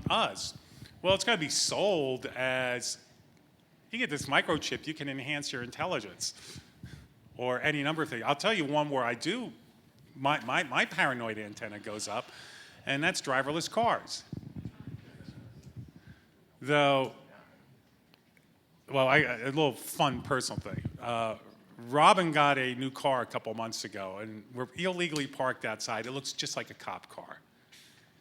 us. Well, it's got to be sold as, you get this microchip, you can enhance your intelligence or any number of things. I'll tell you one where I do, my paranoid antenna goes up, and that's driverless cars. Though, well, a little fun personal thing. Robin got a new car a couple months ago, and we're illegally parked outside. It looks just like a cop car.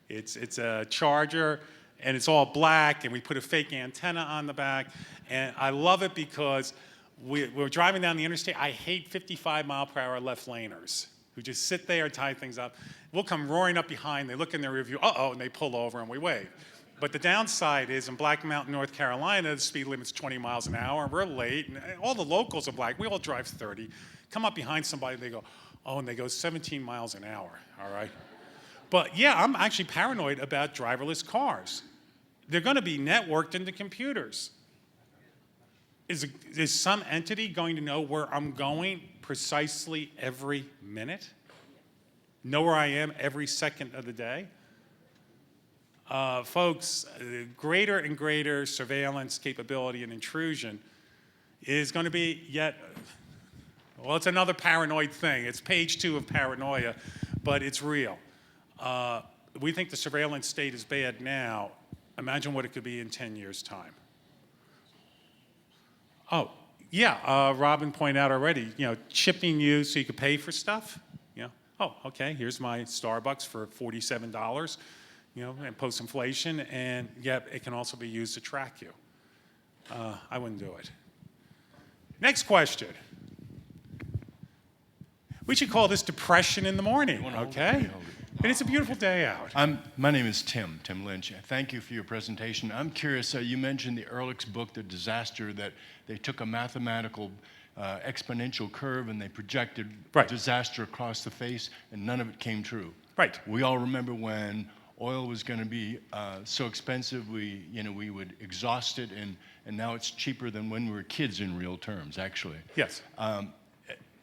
It's a Charger, and it's all black, and we put a fake antenna on the back. And I love it because we're driving down the interstate. I hate 55-mile-per-hour left laners who just sit there and tie things up. We'll come roaring up behind. They look in their rearview, uh-oh, and they pull over, and we wave. But the downside is in Black Mountain, North Carolina, the speed limit's 20 miles an hour, and we're late, and all the locals are black. We all drive 30. Come up behind somebody, and they go, oh, and they go 17 miles an hour, all right? But yeah, I'm actually paranoid about driverless cars. They're going to be networked into computers. Is some entity going to know where I'm going precisely every minute? Know where I am every second of the day? Folks, greater and greater surveillance capability and intrusion is going to be yet, well, it's another paranoid thing. It's page 2 of paranoia, but it's real. We think the surveillance state is bad now. Imagine what it could be in 10 years' time. Oh, yeah, Robin pointed out already, chipping you so you could pay for stuff. Oh, okay, here's my Starbucks for $47. And post-inflation, and yet it can also be used to track you. I wouldn't do it. Next question. We should call this depression in the morning, okay? And it's a beautiful day out. My name is Tim Lynch. Thank you for your presentation. I'm curious, you mentioned the Ehrlich's book, The Disaster, that they took a mathematical exponential curve and they projected disaster across the face, and none of it came true. Right. We all remember when oil was going to be so expensive, we would exhaust it, and now it's cheaper than when we were kids in real terms, actually. Yes.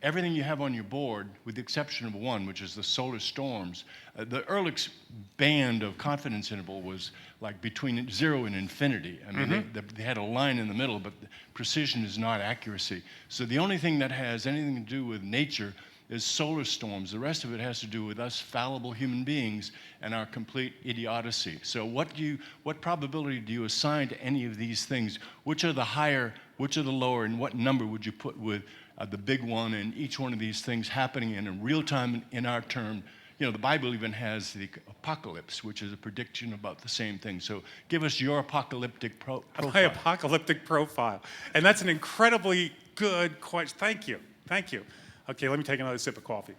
Everything you have on your board, with the exception of one, which is the solar storms, the Ehrlich's band of confidence interval was like between 0 and infinity. I mean, they had a line in the middle, but precision is not accuracy. So the only thing that has anything to do with nature is solar storms. The rest of it has to do with us fallible human beings and our complete idiocy. So what probability do you assign to any of these things? Which are the higher, which are the lower, and what number would you put with the big one and each one of these things happening in real time in our term? The Bible even has the apocalypse, which is a prediction about the same thing. So give us your apocalyptic profile. My apocalyptic profile. And that's an incredibly good question. Thank you. Thank you. Okay, let me take another sip of coffee.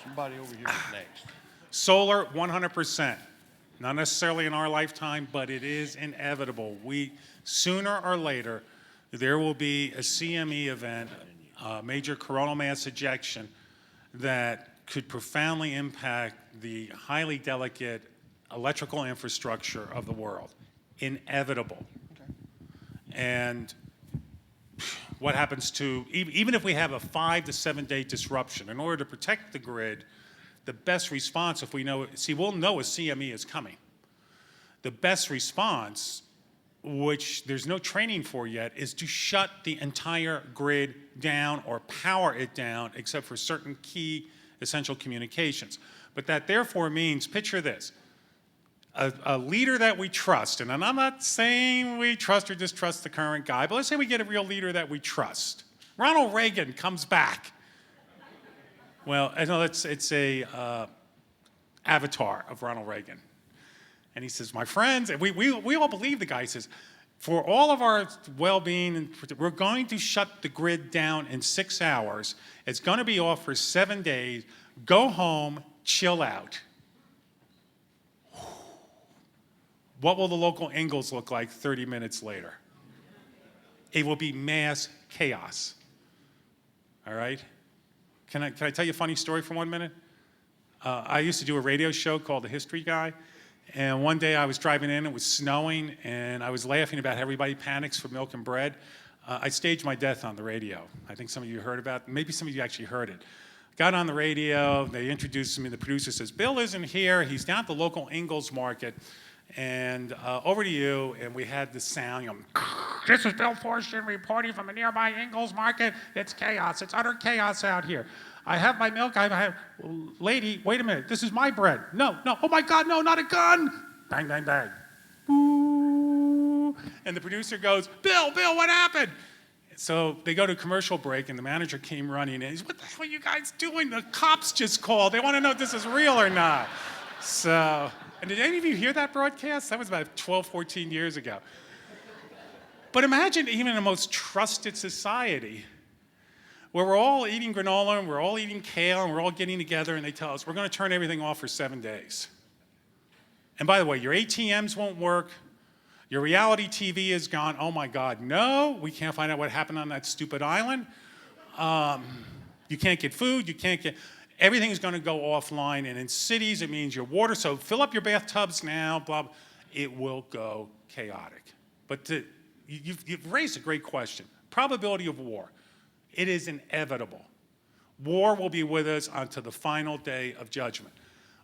Somebody over here is next. Solar, 100%. Not necessarily in our lifetime, but it is inevitable. Sooner or later, there will be a CME event, major coronal mass ejection, that could profoundly impact the highly delicate electrical infrastructure of the world. Inevitable. Okay. And what happens to, even if we have a 5 to 7 day disruption, in order to protect the grid, the best response, if we know, we'll know a CME is coming. The best response, which there's no training for yet, is to shut the entire grid down or power it down, except for certain key essential communications. But that therefore means, picture this, a leader that we trust, and I'm not saying we trust or distrust the current guy, but let's say we get a real leader that we trust. Ronald Reagan comes back. Well, I know it's a avatar of Ronald Reagan. And he says, my friends, and we all believe the guy. He says, for all of our well-being, we're going to shut the grid down in 6 hours. It's going to be off for 7 days. Go home, chill out. What will the local Ingalls look like 30 minutes later? It will be mass chaos. All right? Can I tell you a funny story for 1 minute? I used to do a radio show called The History Guy. And one day I was driving in, it was snowing, and I was laughing about how everybody panics for milk and bread. I staged my death on the radio. I think some of you heard about it. Maybe some of you actually heard it. Got on the radio, they introduced me, the producer says, Bill isn't here, he's down at the local Ingalls Market, and over to you, and we had the sound, you know, this is Bill Farstehen reporting from a nearby Ingalls Market. It's chaos, it's utter chaos out here. I have my milk, I have, lady, wait a minute, this is my bread. No, oh my God, no, not a gun. Bang, bang, bang. Ooh. And the producer goes, Bill, what happened? So they go to a commercial break, and the manager came running in. He's, what the hell are you guys doing? The cops just called. They want to know if this is real or not. So, and did any of you hear that broadcast? That was about 12, 14 years ago. But imagine even in the most trusted society, where we're all eating granola, and we're all eating kale, and we're all getting together, and they tell us, we're going to turn everything off for 7 days. And by the way, your ATMs won't work. Your reality TV is gone. Oh my God, no, we can't find out what happened on that stupid island. You can't get food, you can't get, everything's gonna go offline, and in cities it means your water, so fill up your bathtubs now, blah, blah. It will go chaotic. But you've raised a great question. Probability of war. It is inevitable. War will be with us until the final day of judgment.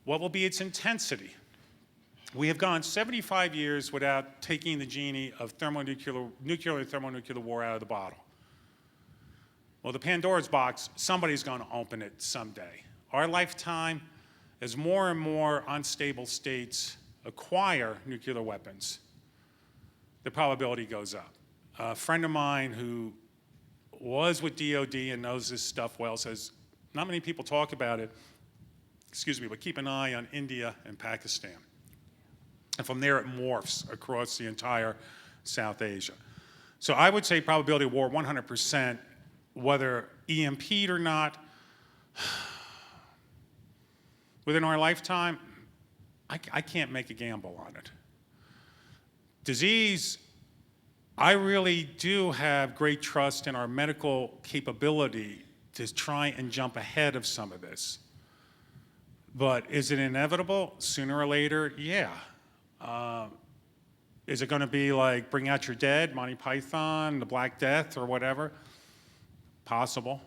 What will be its intensity? We have gone 75 years without taking the genie of nuclear and thermonuclear war out of the bottle. Well, the Pandora's box, somebody's going to open it someday. Our lifetime, as more and more unstable states acquire nuclear weapons, the probability goes up. A friend of mine who was with DOD and knows this stuff well says, not many people talk about it, but keep an eye on India and Pakistan. And from there, it morphs across the entire South Asia. So I would say probability of war, 100%, whether EMP'd or not. Within our lifetime, I can't make a gamble on it. Disease, I really do have great trust in our medical capability to try and jump ahead of some of this. But is it inevitable? Sooner or later, yeah. Is it going to be like Bring Out Your Dead, Monty Python, The Black Death, or whatever? Possible.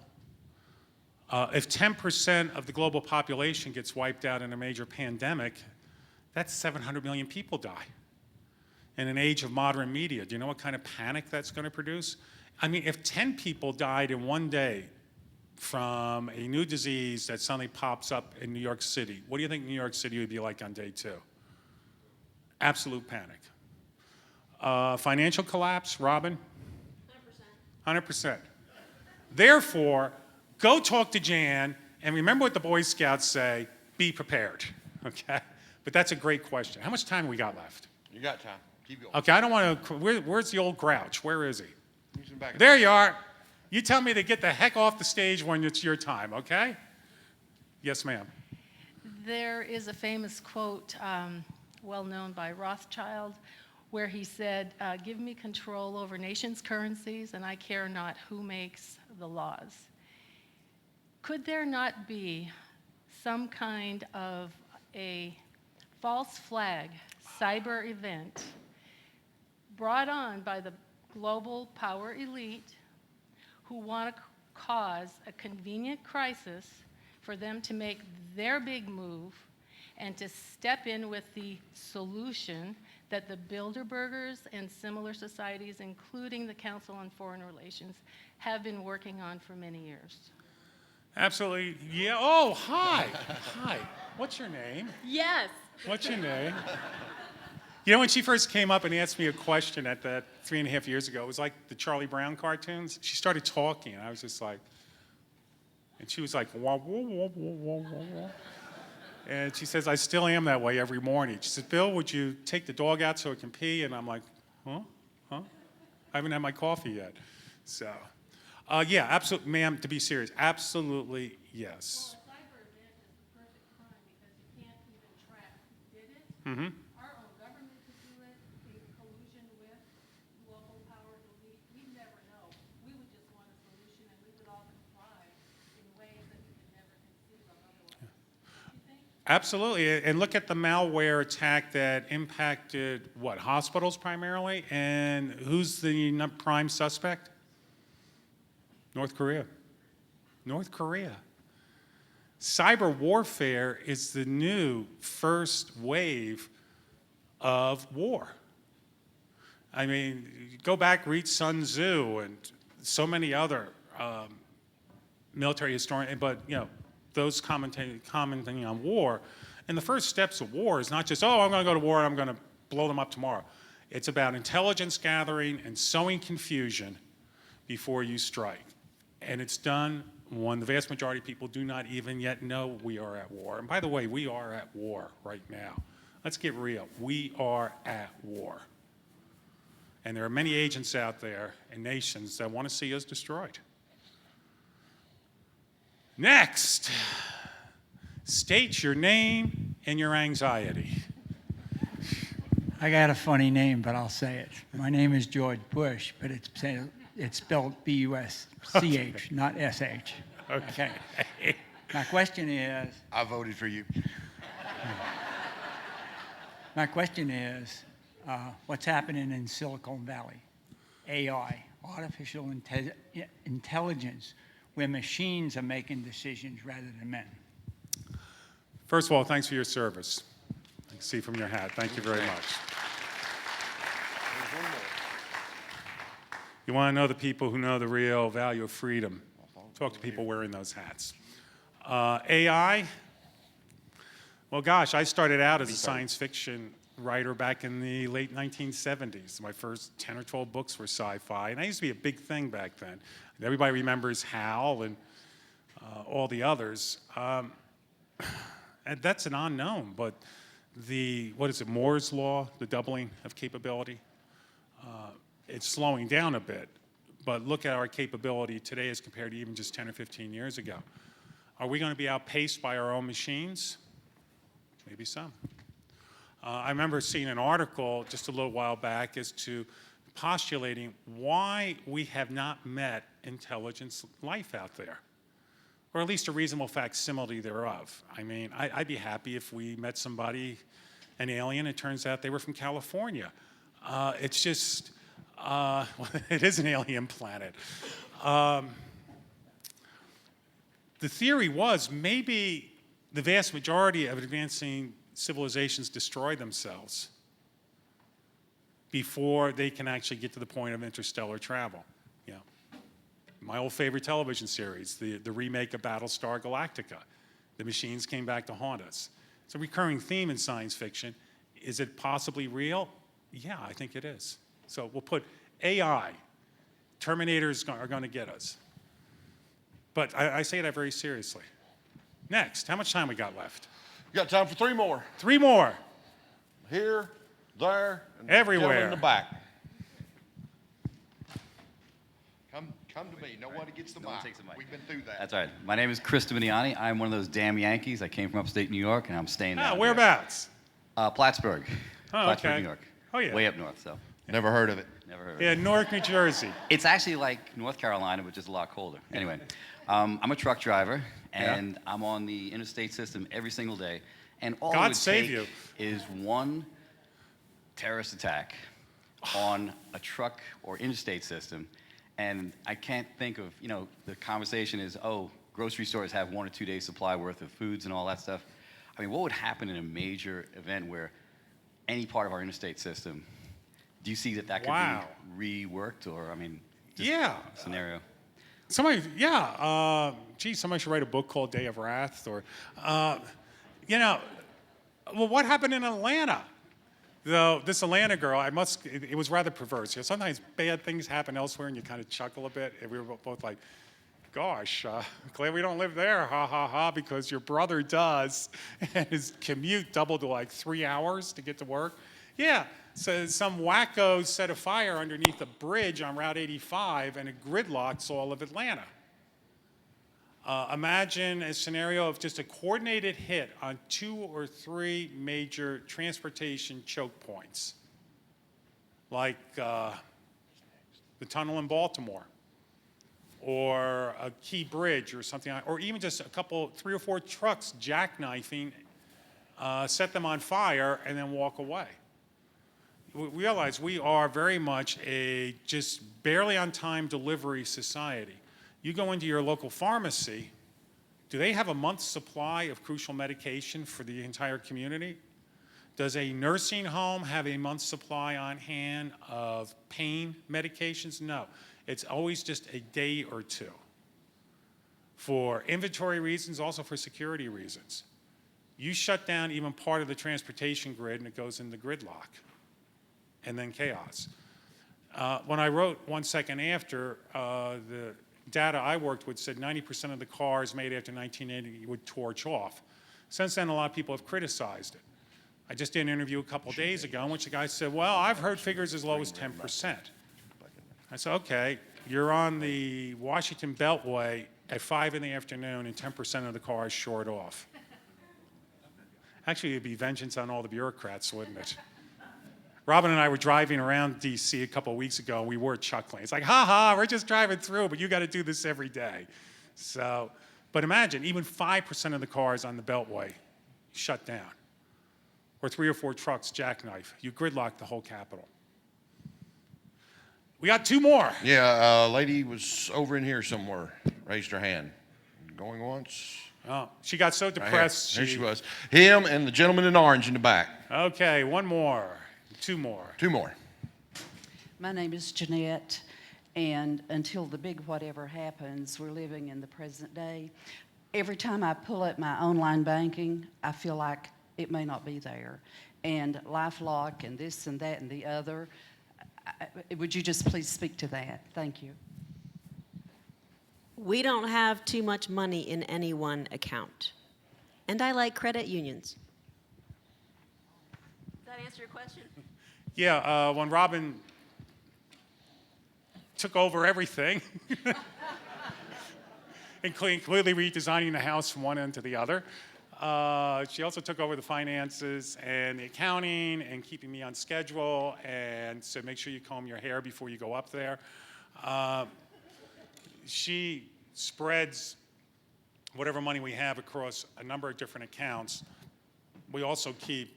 If 10% of the global population gets wiped out in a major pandemic, that's 700 million people die. In an age of modern media, do you know what kind of panic that's going to produce? I mean, if 10 people died in one day from a new disease that suddenly pops up in New York City, what do you think New York City would be like on day 2? Absolute panic. Financial collapse, Robin? 100%. 100%. Therefore, go talk to Jan, and remember what the Boy Scouts say, be prepared, okay? But that's a great question. How much time have we got left? You got time. Keep going. Okay, I don't want to, where's the old grouch? Where is he? He's in the back. There you are. You tell me to get the heck off the stage when it's your time, okay? Yes, ma'am. There is a famous quote, well known by Rothschild, where he said, give me control over nations' currencies, and I care not who makes the laws. Could there not be some kind of a false flag cyber event brought on by the global power elite who want to cause a convenient crisis for them to make their big move and to step in with the solution that the Bilderbergers and similar societies, including the Council on Foreign Relations, have been working on for many years? Absolutely, yeah. Oh, hi. Hi. What's your name? Yes. What's your name? You know, when she first came up and asked me a question at that 3.5 years ago, it was like the Charlie Brown cartoons. She started talking, and I was just like, and she was like, wah, wah, wah, wah, wah, wah, wah. And she says, I still am that way every morning. She said, Bill, would you take the dog out so it can pee? And I'm like, huh? I haven't had my coffee yet. So, yeah, absolutely, ma'am, to be serious, absolutely yes. Well, a cyber event is the perfect crime because you can't even track who did it. Mm-hmm. Our own government could do it in collusion with local power elite. We'd never know. We would just want a solution and we would all comply in ways that we could never conceive of otherwise. You think? Absolutely, and look at the malware attack that impacted, what, hospitals primarily? And who's the prime suspect? North Korea. North Korea. Cyber warfare is the new first wave of war. I mean, go back, read Sun Tzu and so many other military historians, but you know, those commenting on war. And the first steps of war is not just, oh, I'm going to go to war and I'm going to blow them up tomorrow. It's about intelligence gathering and sowing confusion before you strike. And it's done when the vast majority of people do not even yet know we are at war. And by the way, we are at war right now. Let's get real. We are at war. And there are many agents out there and nations that want to see us destroyed. Next, state your name and your anxiety. I got a funny name, but I'll say it. My name is George Bush, but it's spelled B-U-S-C-H, not S-H. Okay. My question is... I voted for you. My question is, what's happening in Silicon Valley? AI, artificial intelligence, where machines are making decisions rather than men. First of all, thanks for your service. I can see from your hat. Thank you very much. You want to know the people who know the real value of freedom? Talk to people wearing those hats. AI, well, gosh, I started out as a science fiction writer back in the late 1970s. My first 10 or 12 books were sci-fi, and I used to be a big thing back then. Everybody remembers HAL and all the others. And that's an unknown, but what is it, Moore's Law, the doubling of capability? It's slowing down a bit, but look at our capability today as compared to even just 10 or 15 years ago. Are we going to be outpaced by our own machines? Maybe some. I remember seeing an article just a little while back as to postulating why we have not met intelligence life out there, or at least a reasonable facsimile thereof. I mean, I'd be happy if we met somebody, an alien, it turns out they were from California. It's just, well, it is an alien planet. The theory was maybe the vast majority of advancing civilizations destroy themselves before they can actually get to the point of interstellar travel. You know, my old favorite television series, the remake of Battlestar Galactica. The machines came back to haunt us. It's a recurring theme in science fiction. Is it possibly real? Yeah, I think it is. So we'll put AI. Terminators are going to get us. But I say that very seriously. Next, how much time we got left? You got time for 3 more. 3 more. Here, there, and Everywhere. in the back. Come to me. Nobody gets the mic. takes the mic. We've been through that. That's right. My name is Chris Dominiani. I'm one of those damn Yankees. I came from upstate New York, and I'm staying down here. Whereabouts? Plattsburgh. Oh, Plattsburgh, okay. New York. Oh, yeah. Way up north, so. Never heard of it. Never heard of Yeah, it. Newark, New Jersey. It's actually like North Carolina, but just a lot colder. Anyway, I'm a truck driver, and I'm on the interstate system every single day. And all God it would save take you. is one terrorist attack on a truck or interstate system. And I can't think of, you know, the conversation is, oh, grocery stores have 1 or 2 days supply worth of foods and all that stuff. I mean, what would happen in a major event where any part of our interstate system, do you see that could be reworked, or, I mean, just scenario? Somebody, somebody should write a book called Day of Wrath, or, you know, Well, what happened in Atlanta? Though this Atlanta girl, it was rather perverse. You know, sometimes bad things happen elsewhere and you kind of chuckle a bit. And we were both like, gosh, glad we don't live there, ha ha ha, because your brother does. And his commute doubled to like 3 hours to get to work. Yeah, so some wacko set a fire underneath a bridge on Route 85 and it gridlocked all of Atlanta. Imagine a scenario of just a coordinated hit on 2 or 3 major transportation choke points, like the tunnel in Baltimore, or a key bridge or something, or even just 3 or 4 trucks jackknifing, set them on fire, and then walk away. We realize we are very much a just barely on time delivery society. You go into your local pharmacy, do they have a month's supply of crucial medication for the entire community? Does a nursing home have a month's supply on hand of pain medications? No. It's always just a day or 2. For inventory reasons, also for security reasons. You shut down even part of the transportation grid and it goes into gridlock. And then chaos. When I wrote 1 second after, the data I worked with said 90% of the cars made after 1980 would torch off. Since then, a lot of people have criticized it. I just did an interview a couple days ago in which the guy said, well, I've heard figures as low as 10%. I said, okay, you're on the Washington Beltway at 5 in the afternoon and 10% of the cars short off. Actually, it'd be vengeance on all the bureaucrats, wouldn't it? Robin and I were driving around D.C. a couple of weeks ago, and we were chuckling. It's like, ha ha, we're just driving through, but you got to do this every day. So, but imagine, even 5% of the cars on the Beltway shut down, or 3 or 4 trucks jackknife. You gridlock the whole Capitol. We got 2 more. Yeah, a lady was over in here somewhere, raised her hand. Going once. Oh, she got so depressed. There she was. Him and the gentleman in orange in the back. Okay, 1 more. 2 more. 2 more. My name is Jeanette, and until the big whatever happens, we're living in the present day. Every time I pull up my online banking, I feel like it may not be there. And LifeLock and this and that and the other. Would you just please speak to that? Thank you. We don't have too much money in any one account. And I like credit unions. Does that answer your question? Yeah, when Robin took over everything, including completely redesigning the house from one end to the other, she also took over the finances and the accounting and keeping me on schedule, and so make sure you comb your hair before you go up there. She spreads whatever money we have across a number of different accounts. We also keep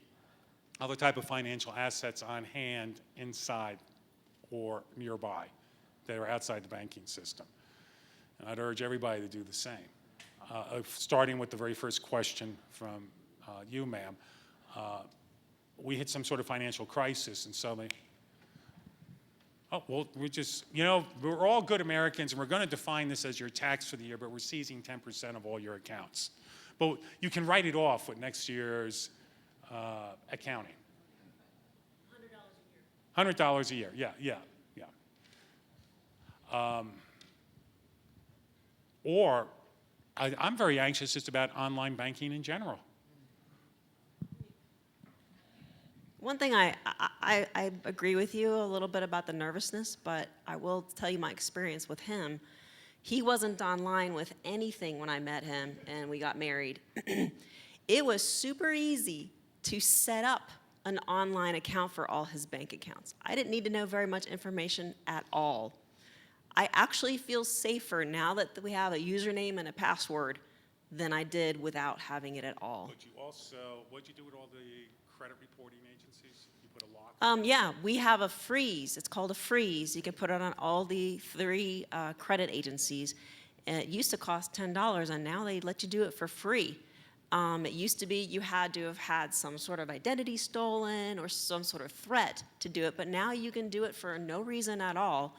other type of financial assets on hand inside or nearby that are outside the banking system. And I'd urge everybody to do the same. Starting with the very first question from you, ma'am. We hit some sort of financial crisis and suddenly, oh, well, we're all good Americans and we're going to define this as your tax for the year, but we're seizing 10% of all your accounts. But you can write it off with next year's accounting. $100 a year, yeah. Or I'm very anxious just about online banking in general. One thing I agree with you a little bit about the nervousness, but I will tell you my experience with him. He wasn't online with anything when I met him and we got married. It was super easy to set up an online account for all his bank accounts. I didn't need to know very much information at all. I actually feel safer now that we have a username and a password than I did without having it at all. But you also, what'd you do with all the credit reporting agencies? You put a lock? Yeah, we have a freeze. It's called a freeze. You can put it on all the 3 credit agencies. It used to cost $10, and now they let you do it for free. It used to be you had to have had some sort of identity stolen or some sort of threat to do it, but now you can do it for no reason at all.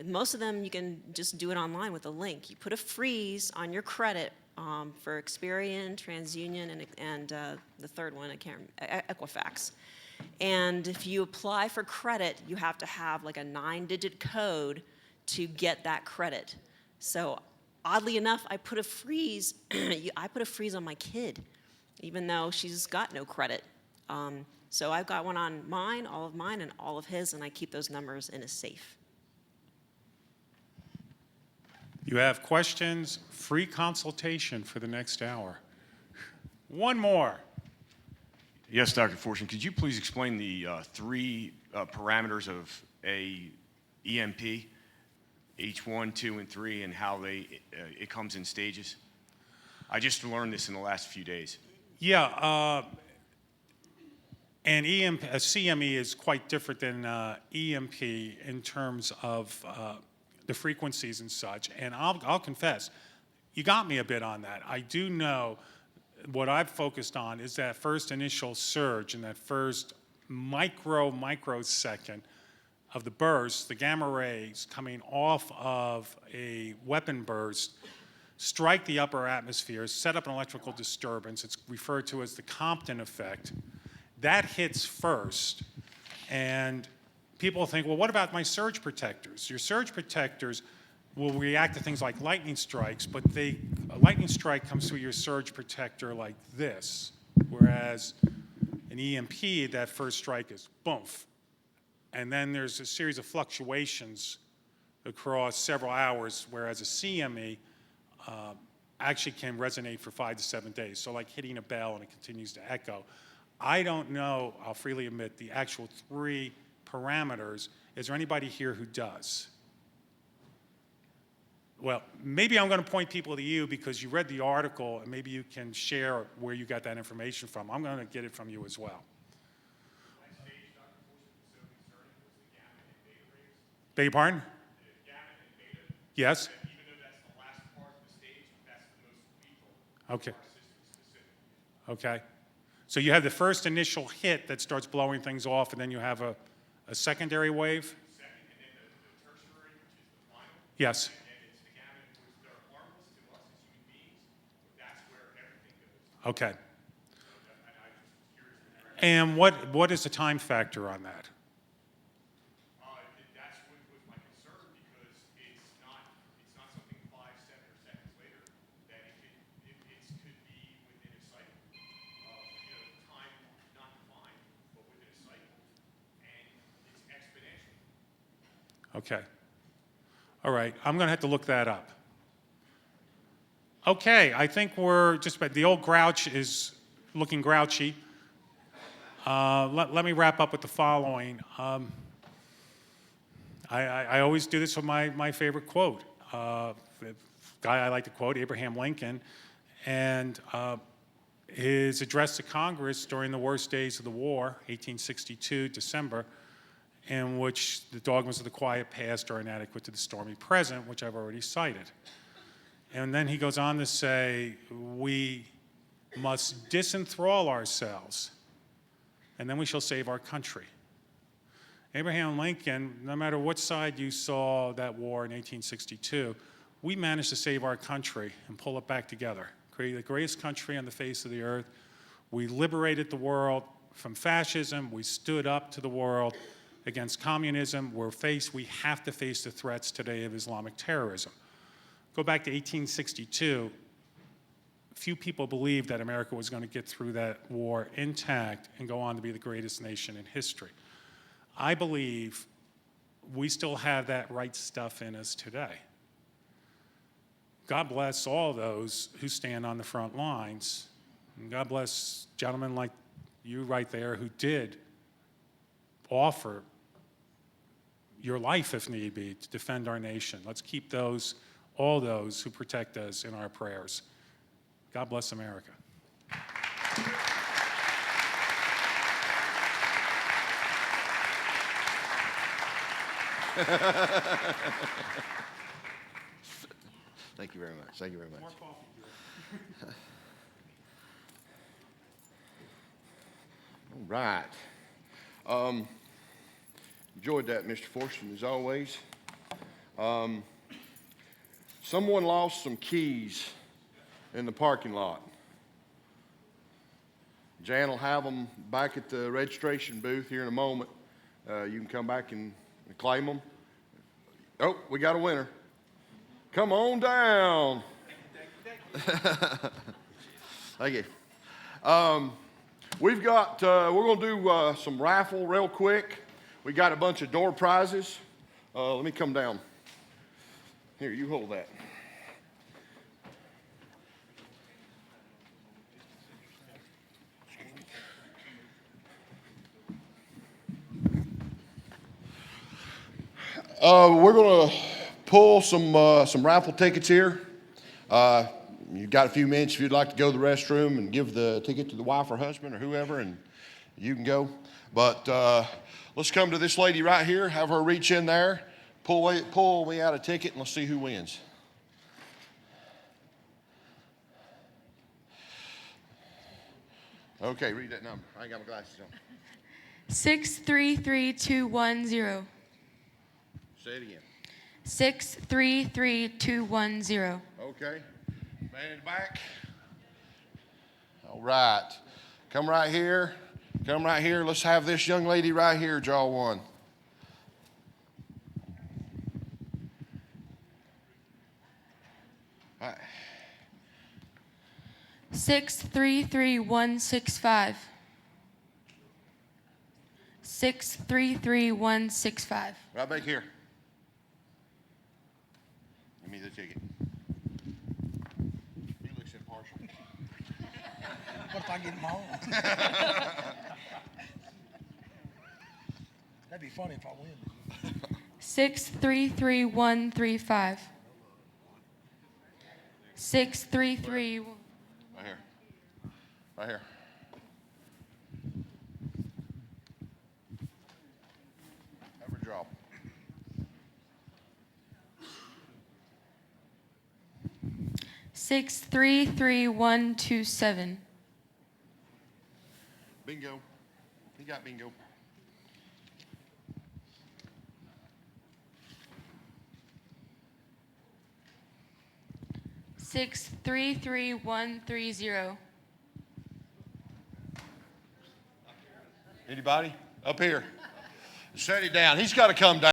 Most of them, you can just do it online with a link. You put a freeze on your credit for Experian, TransUnion, and the third one, I can't remember, Equifax. And if you apply for credit, you have to have like a 9-digit code to get that credit. So oddly enough, I put a freeze. I put a freeze on my kid, even though she's got no credit. So I've got one on mine, all of mine, and all of his, and I keep those numbers in a safe. You have questions, free consultation for the next hour. One more. Yes, Dr. Farstehen, could you please explain the three parameters of a EMP, H1, 2, and 3, and how it comes in stages? I just learned this in the last few days. Yeah, and a CME is quite different than EMP in terms of the frequencies and such. And I'll confess, you got me a bit on that. I do know what I've focused on is that first initial surge and that first microsecond of the burst, the gamma rays coming off of a weapon burst, strike the upper atmosphere, set up an electrical disturbance. It's referred to as the Compton effect. That hits first, and people think, well, what about my surge protectors? Your surge protectors will react to things like lightning strikes, but a lightning strike comes through your surge protector like this, whereas an EMP, that first strike is boom. And then there's a series of fluctuations across several hours, whereas a CME actually can resonate for 5 to 7 days. So like hitting a bell and it continues to echo. I don't know, I'll freely admit, the actual 3 parameters. Is there anybody here who does? Well, maybe I'm going to point people to you because you read the article and maybe you can share where you got that information from. I'm going to get it from you as well. Beg your pardon? Yes? Okay. Okay. So you have the first initial hit that starts blowing things off, and then you have a secondary wave? Yes. Okay. And what is the time factor on that? That's what was my concern, because it's not something 5, 7, or seconds later, that it could be within a cycle of, time not defined, but within a cycle, and it's exponential. Okay. All right. I'm going to have to look that up. Okay. I think we're just about, the old grouch is looking grouchy. Let me wrap up with the following. I always do this with my favorite quote. The guy I like to quote, Abraham Lincoln, and his address to Congress during the worst days of the war, 1862, December, in which the dogmas of the quiet past are inadequate to the stormy present, which I've already cited. And then he goes on to say, we must disenthrall ourselves, and then we shall save our country. Abraham Lincoln, no matter what side you saw that war in 1862, we managed to save our country and pull it back together, create the greatest country on the face of the earth. We liberated the world from fascism. We stood up to the world against communism. We have to face the threats today of Islamic terrorism. Go back to 1862. Few people believed that America was going to get through that war intact and go on to be the greatest nation in history. I believe we still have that right stuff in us today. God bless all those who stand on the front lines. And God bless gentlemen like you right there who did offer your life, if need be, to defend our nation. Let's keep all those who protect us in our prayers. God bless America. Thank you very much. Thank you very much. More coffee. All right. Enjoyed that, Mr. Farstehen, as always. Someone lost some keys in the parking lot. Jan will have them back at the registration booth here in a moment. You can come back and claim them. Oh, we got a winner. Come on down. Thank you. We're going to do some raffle real quick. We got a bunch of door prizes. Let me come down. Here, you hold that. We're going to pull some raffle tickets here. You've got a few minutes if you'd like to go to the restroom and give the ticket to the wife or husband or whoever, and you can go. But let's come to this lady right here, have her reach in there, pull me out a ticket, and let's see who wins. Okay, read that number. I ain't got my glasses on. 633210. Say it again. 633210. Okay. Man in the back. All right. Come right here. Come right here. Let's have this young lady right here draw one. All right. 633165. 633165. Right back here. Give me the ticket. He looks impartial. What if I get them all? That'd be funny if I win. 633135. 633. Right here. Right here. Have her draw. 633127. Bingo. He got bingo. Six three three 130. Anybody? Up here. Set it down. He's got to come down.